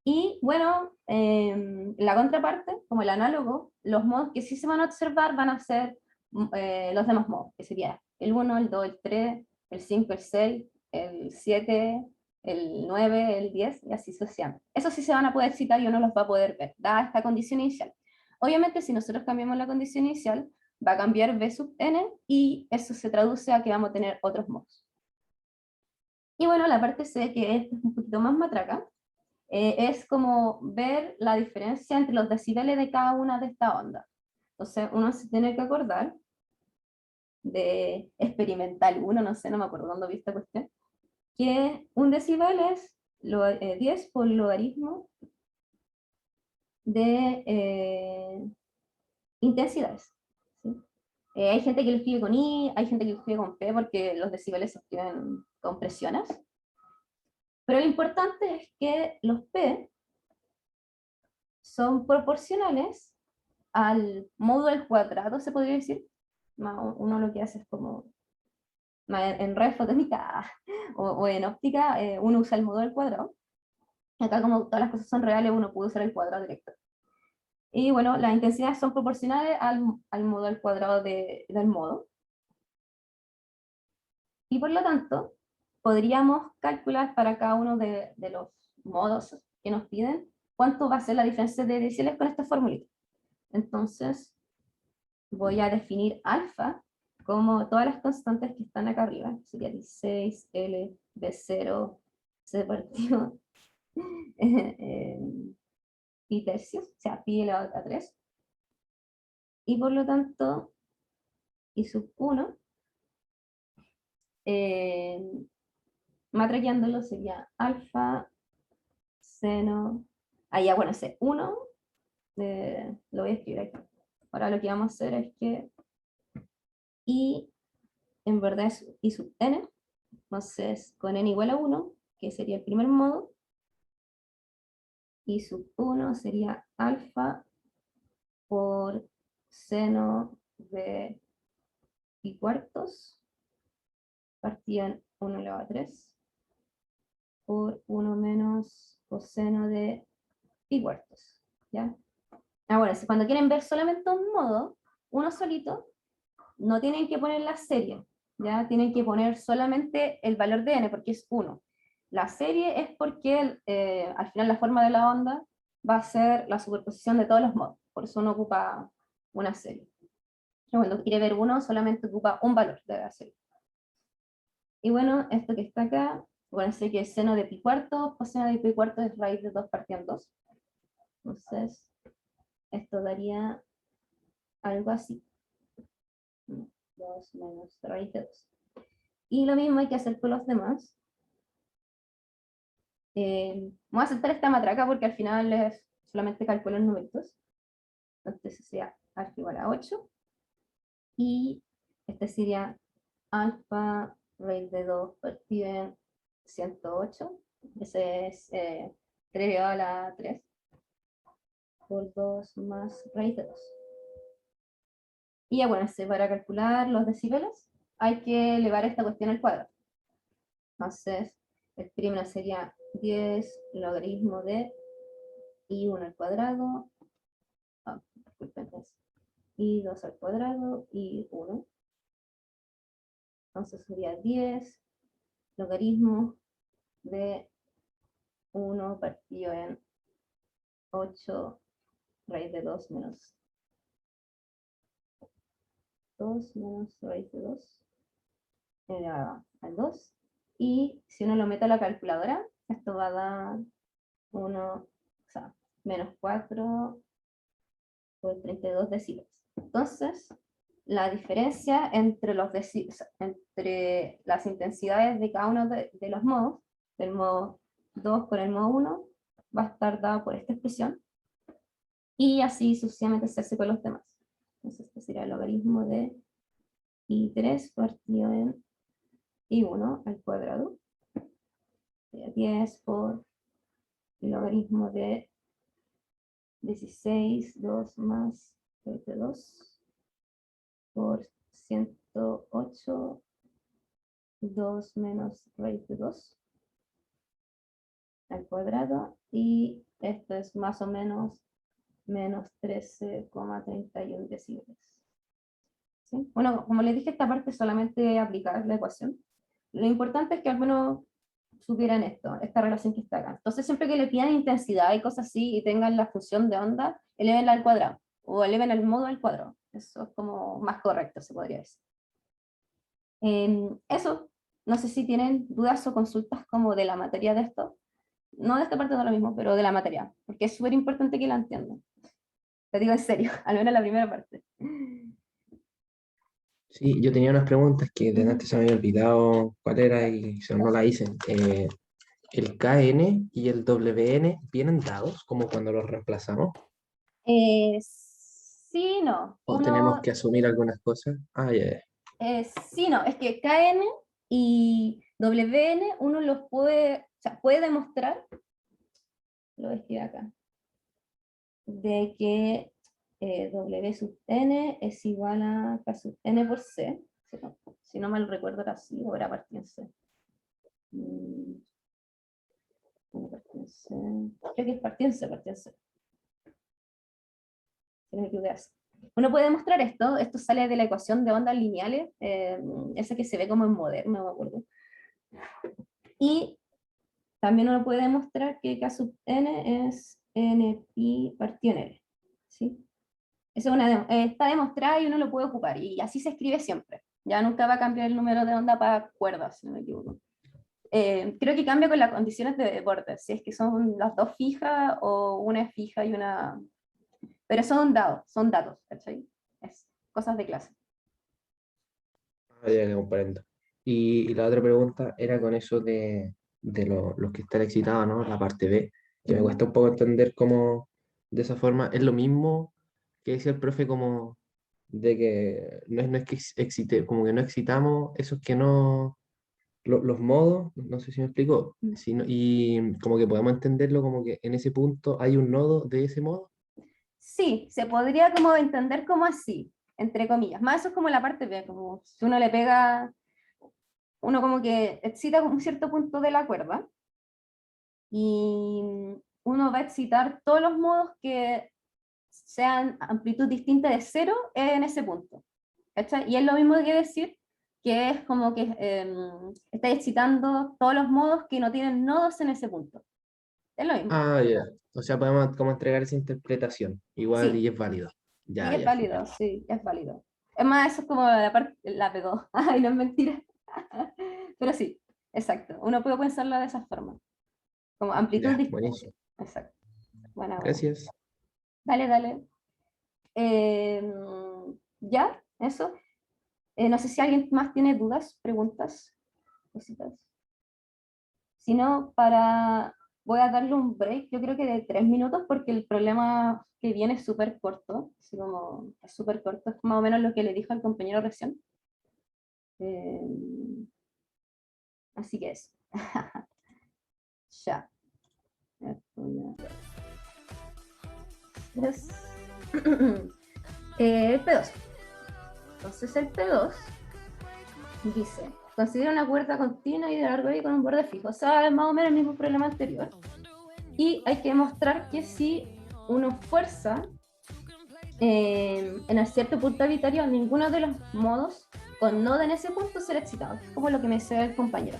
Y bueno, la contraparte, como el análogo, los modos que sí se van a observar van a ser los demás modos, que sería el 1, el 2, el 3, el 5, el 6, el 7, el 9, el 10, y así sucesivamente. Esos sí se van a poder citar y uno los va a poder ver, dada esta condición inicial. Obviamente, si nosotros cambiamos la condición inicial, va a cambiar b sub n, y eso se traduce a que vamos a tener otros modos. Y bueno, la parte C, que es un poquito más matraca, es como ver la diferencia entre los decibeles de cada una de estas ondas. Entonces, uno se tiene que acordar de experimental 1, no sé, no me acuerdo cuándo vi esta cuestión, que un decibel es 10 por logaritmo de intensidades. ¿Sí? Hay gente que lo escribe con I, hay gente que lo escribe con P, porque los decibeles se escriben con presiones. Pero lo importante es que los P son proporcionales al módulo al cuadrado, se podría decir. Uno lo que hace es como, en red fotónica o en óptica, uno usa el módulo al cuadrado. Acá, como todas las cosas son reales, uno puede usar el cuadrado directo. Y bueno, las intensidades son proporcionales al módulo al cuadrado del modo. Y por lo tanto, podríamos calcular para cada uno de los modos que nos piden cuánto va a ser la diferencia de decibeles con esta formulita. Entonces, voy a definir alfa como todas las constantes que están acá arriba. Sería 16, L, B0, C partido, pi tercios, o sea, pi elevado a 3. Y por lo tanto, I sub 1, matraqueándolo sería alfa, seno, ya bueno, ese 1, lo voy a escribir aquí. Ahora lo que vamos a hacer es que I en verdad es I sub n, entonces con n igual a 1, que sería el primer modo, I sub 1 sería alfa por seno de pi cuartos, partido en 1 elevado a 3, por 1 menos coseno de pi cuartos. ¿Ya? Ahora, si cuando quieren ver solamente un modo, uno solito, no tienen que poner la serie, ya tienen que poner solamente el valor de n, porque es 1. La serie es porque al final la forma de la onda va a ser la superposición de todos los modos, por eso uno ocupa una serie. Pero cuando quiere ver uno, solamente ocupa un valor de la serie. Y bueno, esto que está acá, bueno, sé que el seno de pi cuarto, coseno de pi cuarto es raíz de 2 partido en 2. Entonces, esto daría algo así. 2 menos raíz de 2. Y lo mismo hay que hacer con los demás. Vamos a aceptar esta matraca porque al final es solamente calculo en numeritos. Entonces sería alfa igual a 8. Y este sería alfa raíz de 2 partido en 108. Ese es 3 elevado a la 3 por 2 más raíz de 2. Y ya bueno, para calcular los decibeles hay que elevar esta cuestión al cuadrado. Entonces, el primo sería 10 logaritmo de i1 al cuadrado, disculpen, es i2 al cuadrado, i1. Entonces sería 10 logaritmo de 1 partido en 8 raíz de 2 menos 2 menos raíz de 2 elevado al 2. Y si uno lo mete a la calculadora, esto va a dar 1, o sea, menos 4 por 32 decibeles. Entonces, la diferencia entre, entre las intensidades de cada uno de los modos, del modo 2 con el modo 1, va a estar dada por esta expresión, y así sucesivamente se hace con los demás. Entonces, este sería el logaritmo de i3 partido en i1 al cuadrado, sería 10 por el logaritmo de 16, 2 más 22 por 108, 2 menos raíz de 2 al cuadrado, y esto es más o menos menos 13,31 decibeles. ¿Sí? Bueno, como les dije, esta parte es solamente aplicar la ecuación. Lo importante es que al menos supieran esto, esta relación que está acá. Entonces, siempre que le pidan intensidad y cosas así, y tengan la función de onda, elevenla al cuadrado, o eleven el modo al cuadrado. Eso es como más correcto, se podría decir. Eso, no sé si tienen dudas o consultas como de la materia de esto. No de esta parte no lo mismo, pero de la materia, porque es súper importante que la entiendan. Te digo en serio, al menos la primera parte. Sí, yo tenía unas preguntas que de antes se me había olvidado cuál era y se no la hice. ¿El KN y el WN vienen dados como cuando los reemplazamos? Sí, no. ¿O tenemos Uno, que asumir algunas cosas? Ah, ya, ya. sí, no. Es que KN y WN uno los puede, o sea, puede demostrar, lo voy a escribir acá, de que W sub n es igual a K sub n por C. Si no mal recuerdo era así, o era partido en C. Creo que es partido en C, partido en C. Tiene que así. Uno puede demostrar esto sale de la ecuación de ondas lineales, esa que se ve como en moderno, no me acuerdo. Y también uno puede demostrar que K sub n es n pi partido en L. ¿Sí? Eso es está demostrada y uno lo puede ocupar, y así se escribe siempre. Ya nunca va a cambiar el número de onda para cuerdas, si no me equivoco. Creo que cambia con las condiciones de borde, si es que son las dos fijas o una es fija y una... Pero son datos, ¿cachai? Es cosas de clase. Ah, ya, ya comprendo. Y la otra pregunta era con eso de los que están excitados, ¿no? La parte B, que me cuesta un poco entender cómo de esa forma es lo mismo que decía el profe como de que no es que excite, como que no excitamos esos que no, los modos, no sé si me explico, sino, y como que podemos entenderlo como que en ese punto hay un nodo de ese modo. Sí, se podría como entender como así, entre comillas. Más eso es como la parte B, como si uno le pega, uno como que excita un cierto punto de la cuerda, y uno va a excitar todos los modos que sean amplitud distinta de cero en ese punto. ¿Cachai? Y es lo mismo que decir que es como que está excitando todos los modos que no tienen nodos en ese punto. Es lo mismo. Ah, ya. O sea, podemos como entregar esa interpretación. Igual y Sí, es válido. sí, Ya, es ya, válido, genial. sí, es válido. Es más, eso es como la parte, la pegó. Ay, no es mentira. Pero sí, exacto. Uno puede pensarlo de esa forma. Como amplitud Ya, distancia. buenísimo. Exacto. Buena, buena. Gracias. Dale, dale. Ya, eso. No sé si alguien más tiene dudas, preguntas, cositas. Si no, voy a darle un break, yo creo que de 3 minutos, porque el problema que viene es súper corto, así como es súper corto, es más o menos lo que le dijo al compañero recién. Eh, así que es. Ya. Tres. El P2. Entonces el P2 dice, considera una cuerda continua y de largo y con un borde fijo. O sea, es más o menos el mismo problema anterior. Y hay que demostrar que si uno fuerza en el cierto punto arbitrario, ninguno de los modos con nodo en ese punto será excitado. Como lo que me decía el compañero.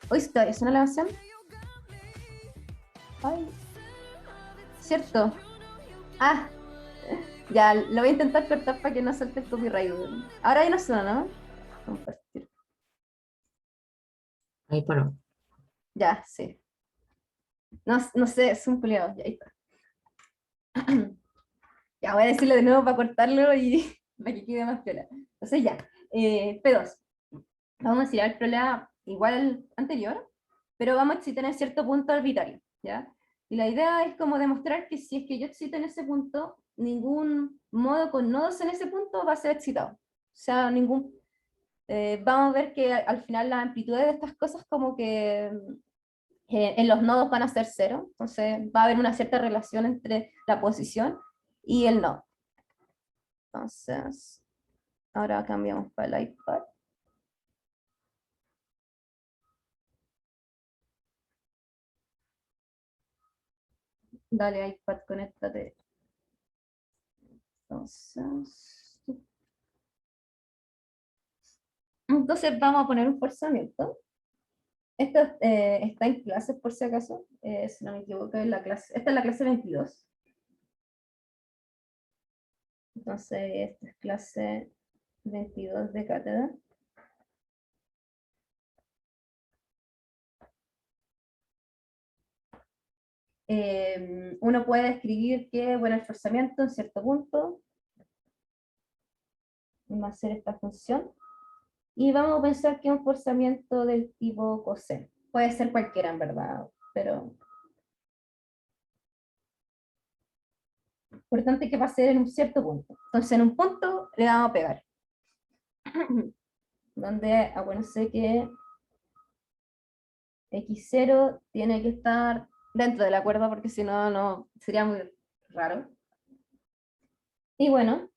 Hoy todavía suena la canción. Ay, ¿cierto? Ah, ya, lo voy a intentar cortar para que no salte el copyright. Ahora ya no suena, ¿no? Compartir. Ahí bueno. Ya, sí. No, no sé, es un culiado. Ya, ahí está. Ya, voy a decirlo de nuevo para cortarlo y para que quede más piola. Entonces ya, P2. Vamos a decir el problema igual al anterior, pero vamos a excitar en cierto punto arbitrario, ¿ya? Y la idea es como demostrar que si es que yo excito en ese punto, ningún modo con nodos en ese punto va a ser excitado. O sea, vamos a ver que al final las amplitudes de estas cosas como que en los nodos van a ser cero, entonces va a haber una cierta relación entre la posición y el nodo. Entonces, ahora cambiamos para el iPad. Dale iPad, conéctate. Entonces vamos a poner un forzamiento. Esto está en clases por si acaso, si no me equivoco, esta es la clase 22. Entonces esta es clase 22 de cátedra. Uno puede escribir que, bueno, el forzamiento en cierto punto va a ser esta función. Y vamos a pensar que es un forzamiento del tipo coseno. Puede ser cualquiera en verdad, pero importante que va a ser en un cierto punto. Entonces en un punto le vamos a pegar. Donde acuérdense que x0 tiene que estar dentro de la cuerda porque si no, no sería muy raro. Y bueno,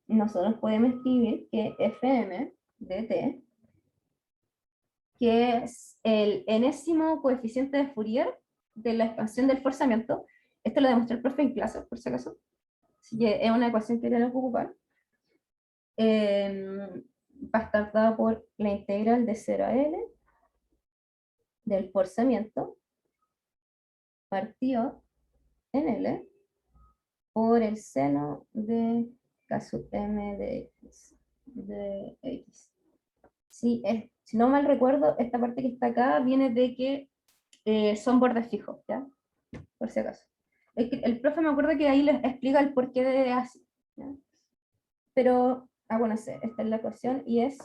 nosotros podemos escribir que fm de t, que es el enésimo coeficiente de Fourier de la expansión del forzamiento. Esto lo demostré el profe en clase, por si acaso. Así que es una ecuación que tenemos que ocupar. Va a estar dada por la integral de 0 a L del forzamiento partido en L por el seno de K sub m de X. Si no mal recuerdo, esta parte que está acá viene de que son bordes fijos, ¿ya? Por si acaso. El profe me acuerdo que ahí les explica el porqué de así, ¿ya? Pero, bueno, esta es la ecuación y es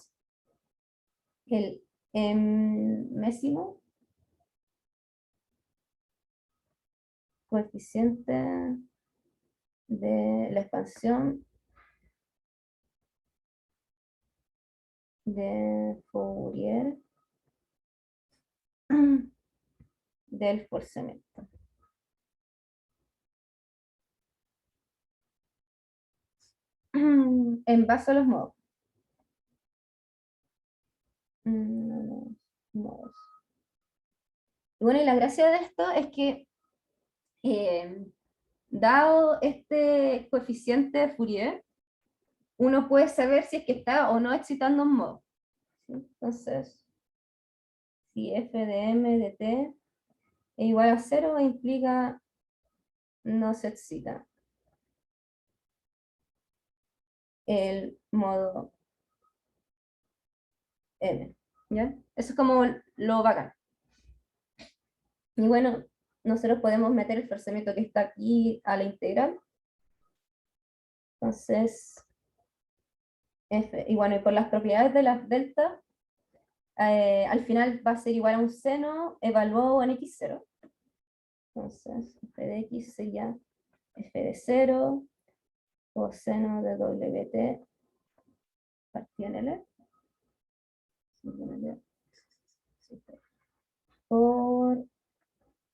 el enésimo coeficiente de la expansión de Fourier del forzamiento. En base a los modos. Modos. Bueno, y la gracia de esto es que dado este coeficiente de Fourier, uno puede saber si es que está o no excitando un modo. ¿sí? Entonces, si f de m de t es igual a 0, implica no se excita el modo m, ¿ya? Eso es como lo bacán. Y bueno, nosotros podemos meter el forzamiento que está aquí a la integral. Entonces, f, y bueno, y por las propiedades de las deltas, al final va a ser igual a un seno evaluado en x0. Entonces, f de x sería f de 0 coseno de wt partido en L por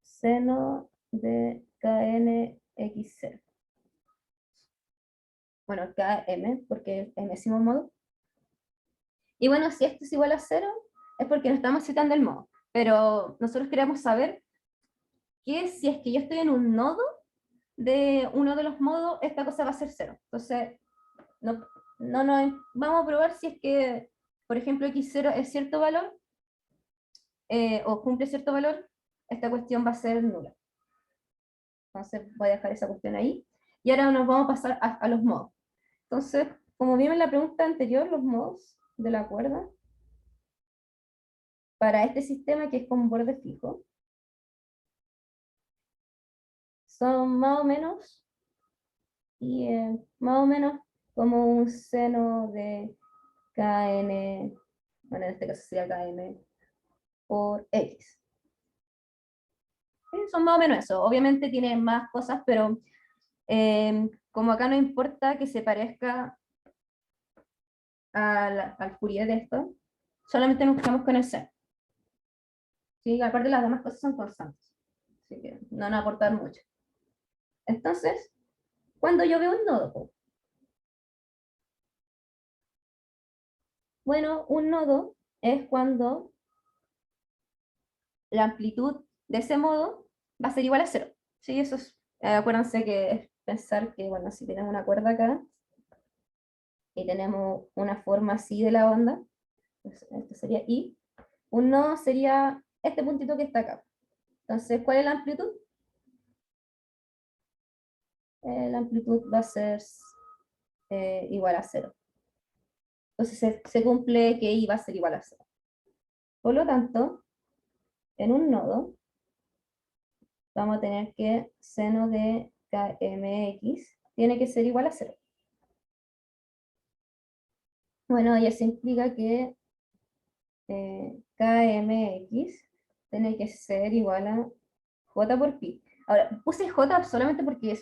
seno de kn x0. Bueno, km, porque es enésimo modo. Y bueno, si esto es igual a 0, es porque no estamos citando el modo. Pero nosotros queremos saber que si es que yo estoy en un nodo de uno de los modos, esta cosa va a ser 0. Entonces, vamos a probar si es que, por ejemplo, x0 es cierto valor, o cumple cierto valor, esta cuestión va a ser nula. Entonces voy a dejar esa cuestión ahí. Y ahora nos vamos a pasar a los modos. Entonces, como vimos en la pregunta anterior, los modos de la cuerda, para este sistema que es con borde fijo, son más o menos, y más o menos como un seno de kn, bueno, en este caso sería kn por x. Son más o menos eso. Obviamente tiene más cosas, pero como acá no importa que se parezca al Fourier de esto, solamente nos quedamos con el seno. ¿Sí? Aparte las demás cosas son constantes, así que no van a aportar mucho. Entonces, cuando yo veo un nodo, bueno, un nodo es cuando la amplitud de ese modo va a ser igual a 0. ¿Sí? Eso es, acuérdense que es pensar que, bueno, si tenemos una cuerda acá, y tenemos una forma así de la onda, pues esto sería I, un nodo sería este puntito que está acá. Entonces, ¿cuál es la amplitud? La amplitud va a ser igual a 0. Entonces se cumple que I va a ser igual a 0. Por lo tanto, en un nodo, vamos a tener que seno de kmx tiene que ser igual a 0. Bueno, y eso implica que kmx tiene que ser igual a j por pi. Ahora, puse j solamente porque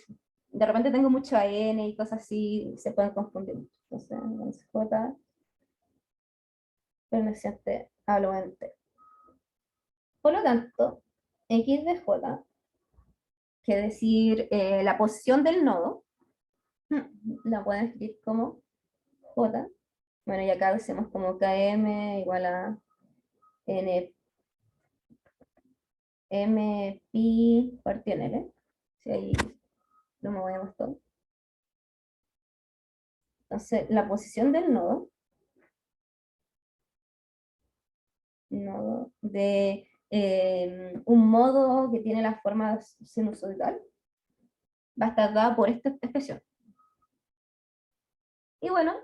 de repente tengo mucho n y cosas así, se pueden confundir mucho. Entonces, j perteneciente a lo entero. Por lo tanto, x de j, que es decir, la posición del nodo, la pueden escribir como j. Bueno, y acá decimos como km igual a n m pi partido en l. Si ahí lo movemos todo. Entonces, la posición del nodo de un modo que tiene la forma sinusoidal va a estar dada por esta expresión. Y bueno,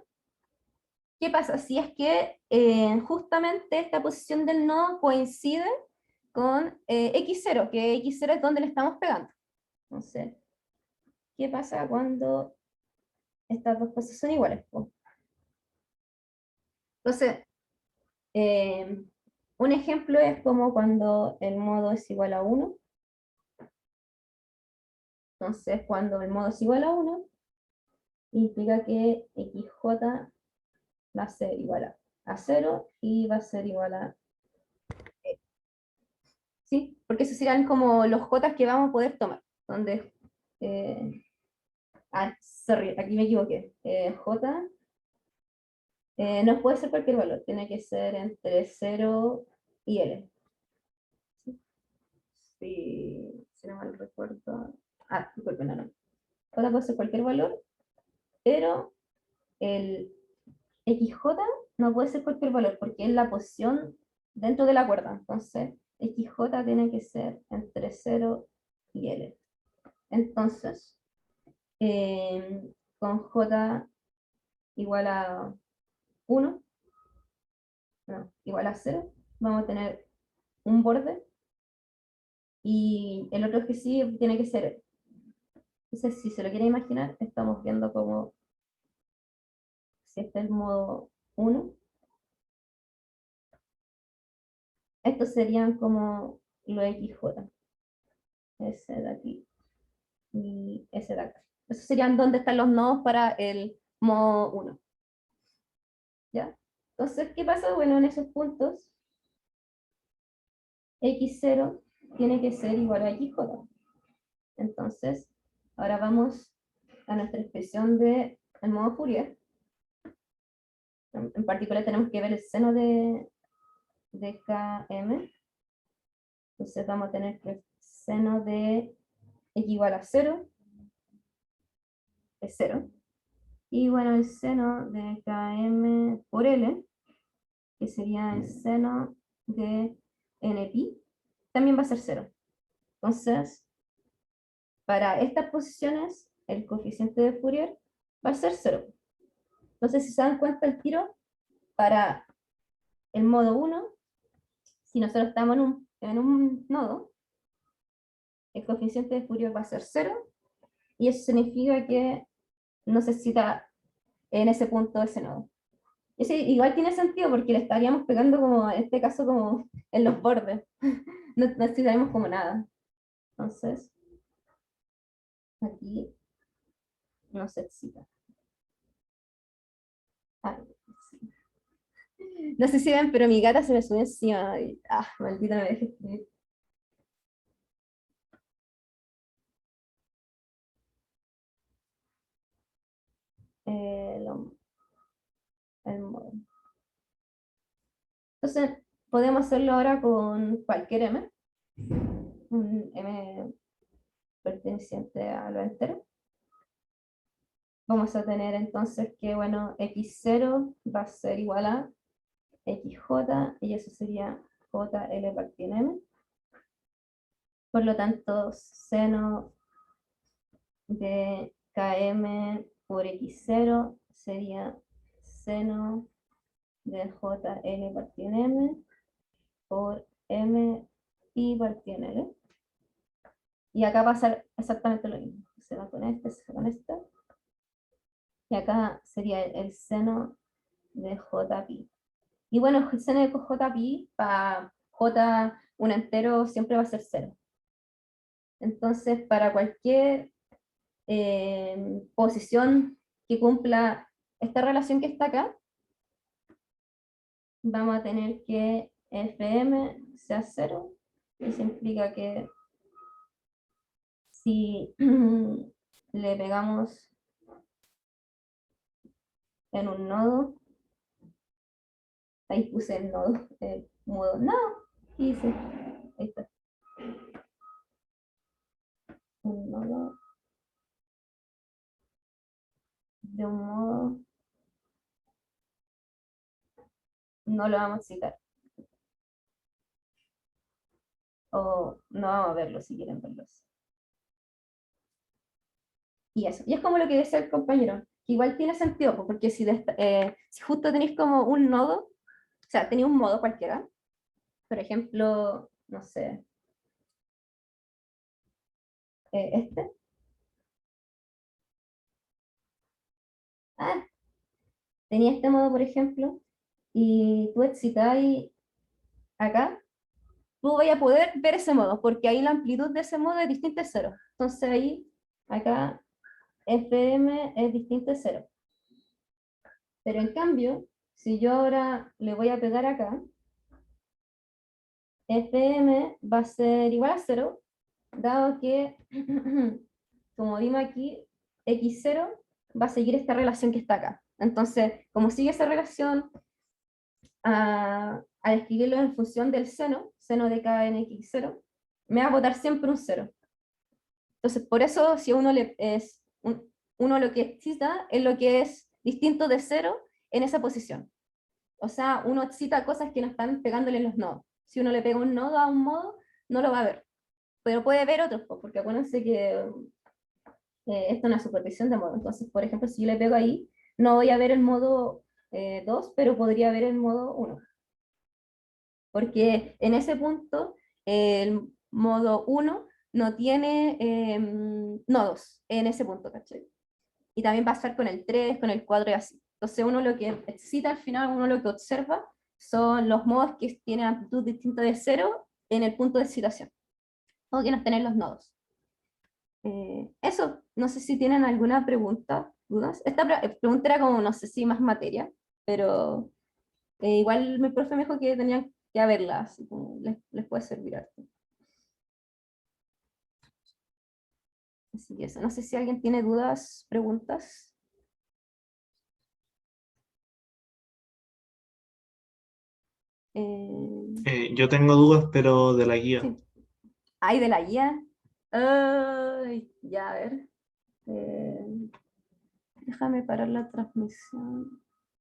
¿qué pasa? Si es que justamente esta posición del nodo coincide con x0, que x0 es donde le estamos pegando. Entonces, ¿qué pasa cuando estas dos cosas son iguales? Entonces, un ejemplo es como cuando el modo es igual a 1. Entonces, cuando el modo es igual a 1, implica que xj va a ser igual a 0 y va a ser igual a e. ¿Sí? Porque esos serían como los j que vamos a poder tomar. Donde, sorry, aquí me equivoqué. J no puede ser cualquier valor, tiene que ser entre 0 y L. Si no mal recuerdo. Disculpen, no. J puede ser cualquier valor, pero el XJ no puede ser cualquier valor, porque es la posición dentro de la cuerda. Entonces, XJ tiene que ser entre 0 y L. Entonces, con J igual a 1, no, igual a 0, vamos a tener un borde, y el otro que sí tiene que ser L. Entonces, si se lo quieren imaginar, estamos viendo como, si este es el modo 1, estos serían como los XJ, ese de aquí y ese de acá. Esos serían donde están los nodos para el modo 1. ¿Ya? Entonces, ¿qué pasa? Bueno, en esos puntos, X0 tiene que ser igual a XJ. Entonces, ahora vamos a nuestra expresión del modo Fourier. En particular tenemos que ver el seno de Km. Entonces vamos a tener que el seno de X igual a 0 es 0. Y bueno, el seno de Km por L, que sería el seno de NPi, también va a ser 0. Entonces, para estas posiciones, el coeficiente de Fourier va a ser 0. Entonces, si se dan cuenta el tiro, para el modo 1, si nosotros estamos en un nodo, el coeficiente de Fourier va a ser 0, y eso significa que no se cita en ese punto ese nodo. Ese igual tiene sentido porque le estaríamos pegando como, en este caso, como en los bordes. No necesitaríamos como nada. Entonces, aquí no se excita. Ah, sí. No sé si ven, pero mi gata se me subió encima. Y, maldita me dejé escribir. El modo. Entonces, podemos hacerlo ahora con cualquier m. Un m perteneciente a lo entero. Vamos a tener entonces que, bueno, x0 va a ser igual a xj, y eso sería jl partido en m. Por lo tanto, seno de km por x0 sería seno de jl partido en m por m pi partido en l. Y acá va a ser exactamente lo mismo. Se va con este, se va con este. Y acá sería el seno de j pi. Y bueno, el seno de j pi para j un entero siempre va a ser 0. Entonces, para cualquier posición que cumpla esta relación que está acá, vamos a tener que Fm sea 0. Eso implica que si le pegamos en un nodo, ahí puse el nodo, modo, no, ¿qué hice? Ahí está. Un nodo de un modo, no lo vamos a citar. O no vamos a verlo si quieren verlos. Y eso. Y es como lo que decía el compañero, que igual tiene sentido, porque si justo tenéis como un nodo, o sea, tenéis un modo cualquiera, por ejemplo, no sé, este. Tenía este modo, por ejemplo, y tú excitáis acá, tú vais a poder ver ese modo, porque ahí la amplitud de ese modo es distinta a 0. Entonces ahí, acá, Fm es distinta a 0. Pero en cambio, si yo ahora le voy a pegar acá, Fm va a ser igual a 0, dado que, como vimos aquí, x0 va a seguir esta relación que está acá. Entonces, como sigue esa relación, a escribirlo en función del seno de k en x0, me va a botar siempre un 0. Entonces, por eso, si uno uno lo que excita es lo que es distinto de 0 en esa posición. O sea, uno cita cosas que no están pegándole en los nodos. Si uno le pega un nodo a un modo, no lo va a ver. Pero puede ver otros, porque acuérdense que esto es una supervisión de modo. Entonces, por ejemplo, si yo le pego ahí, no voy a ver el modo 2, pero podría ver el modo 1. Porque en ese punto, el modo 1 no tiene nodos en ese punto, ¿cachai? Y también va a estar con el 3, con el 4 y así. Entonces uno lo que cita al final, uno lo que observa son los modos que tienen amplitud distinta de 0 en el punto de excitación, o que no tienen los nodos. Eso, no sé si tienen alguna pregunta, dudas. Esta pregunta era como, no sé si más materia, pero igual mi profe me dijo que tenían que haberla, así como les puede servir harto. Así que eso, no sé si alguien tiene dudas, preguntas. Yo tengo dudas, pero de la guía. Sí. Ay, de la guía. Ay, ya, a ver. Déjame parar la transmisión.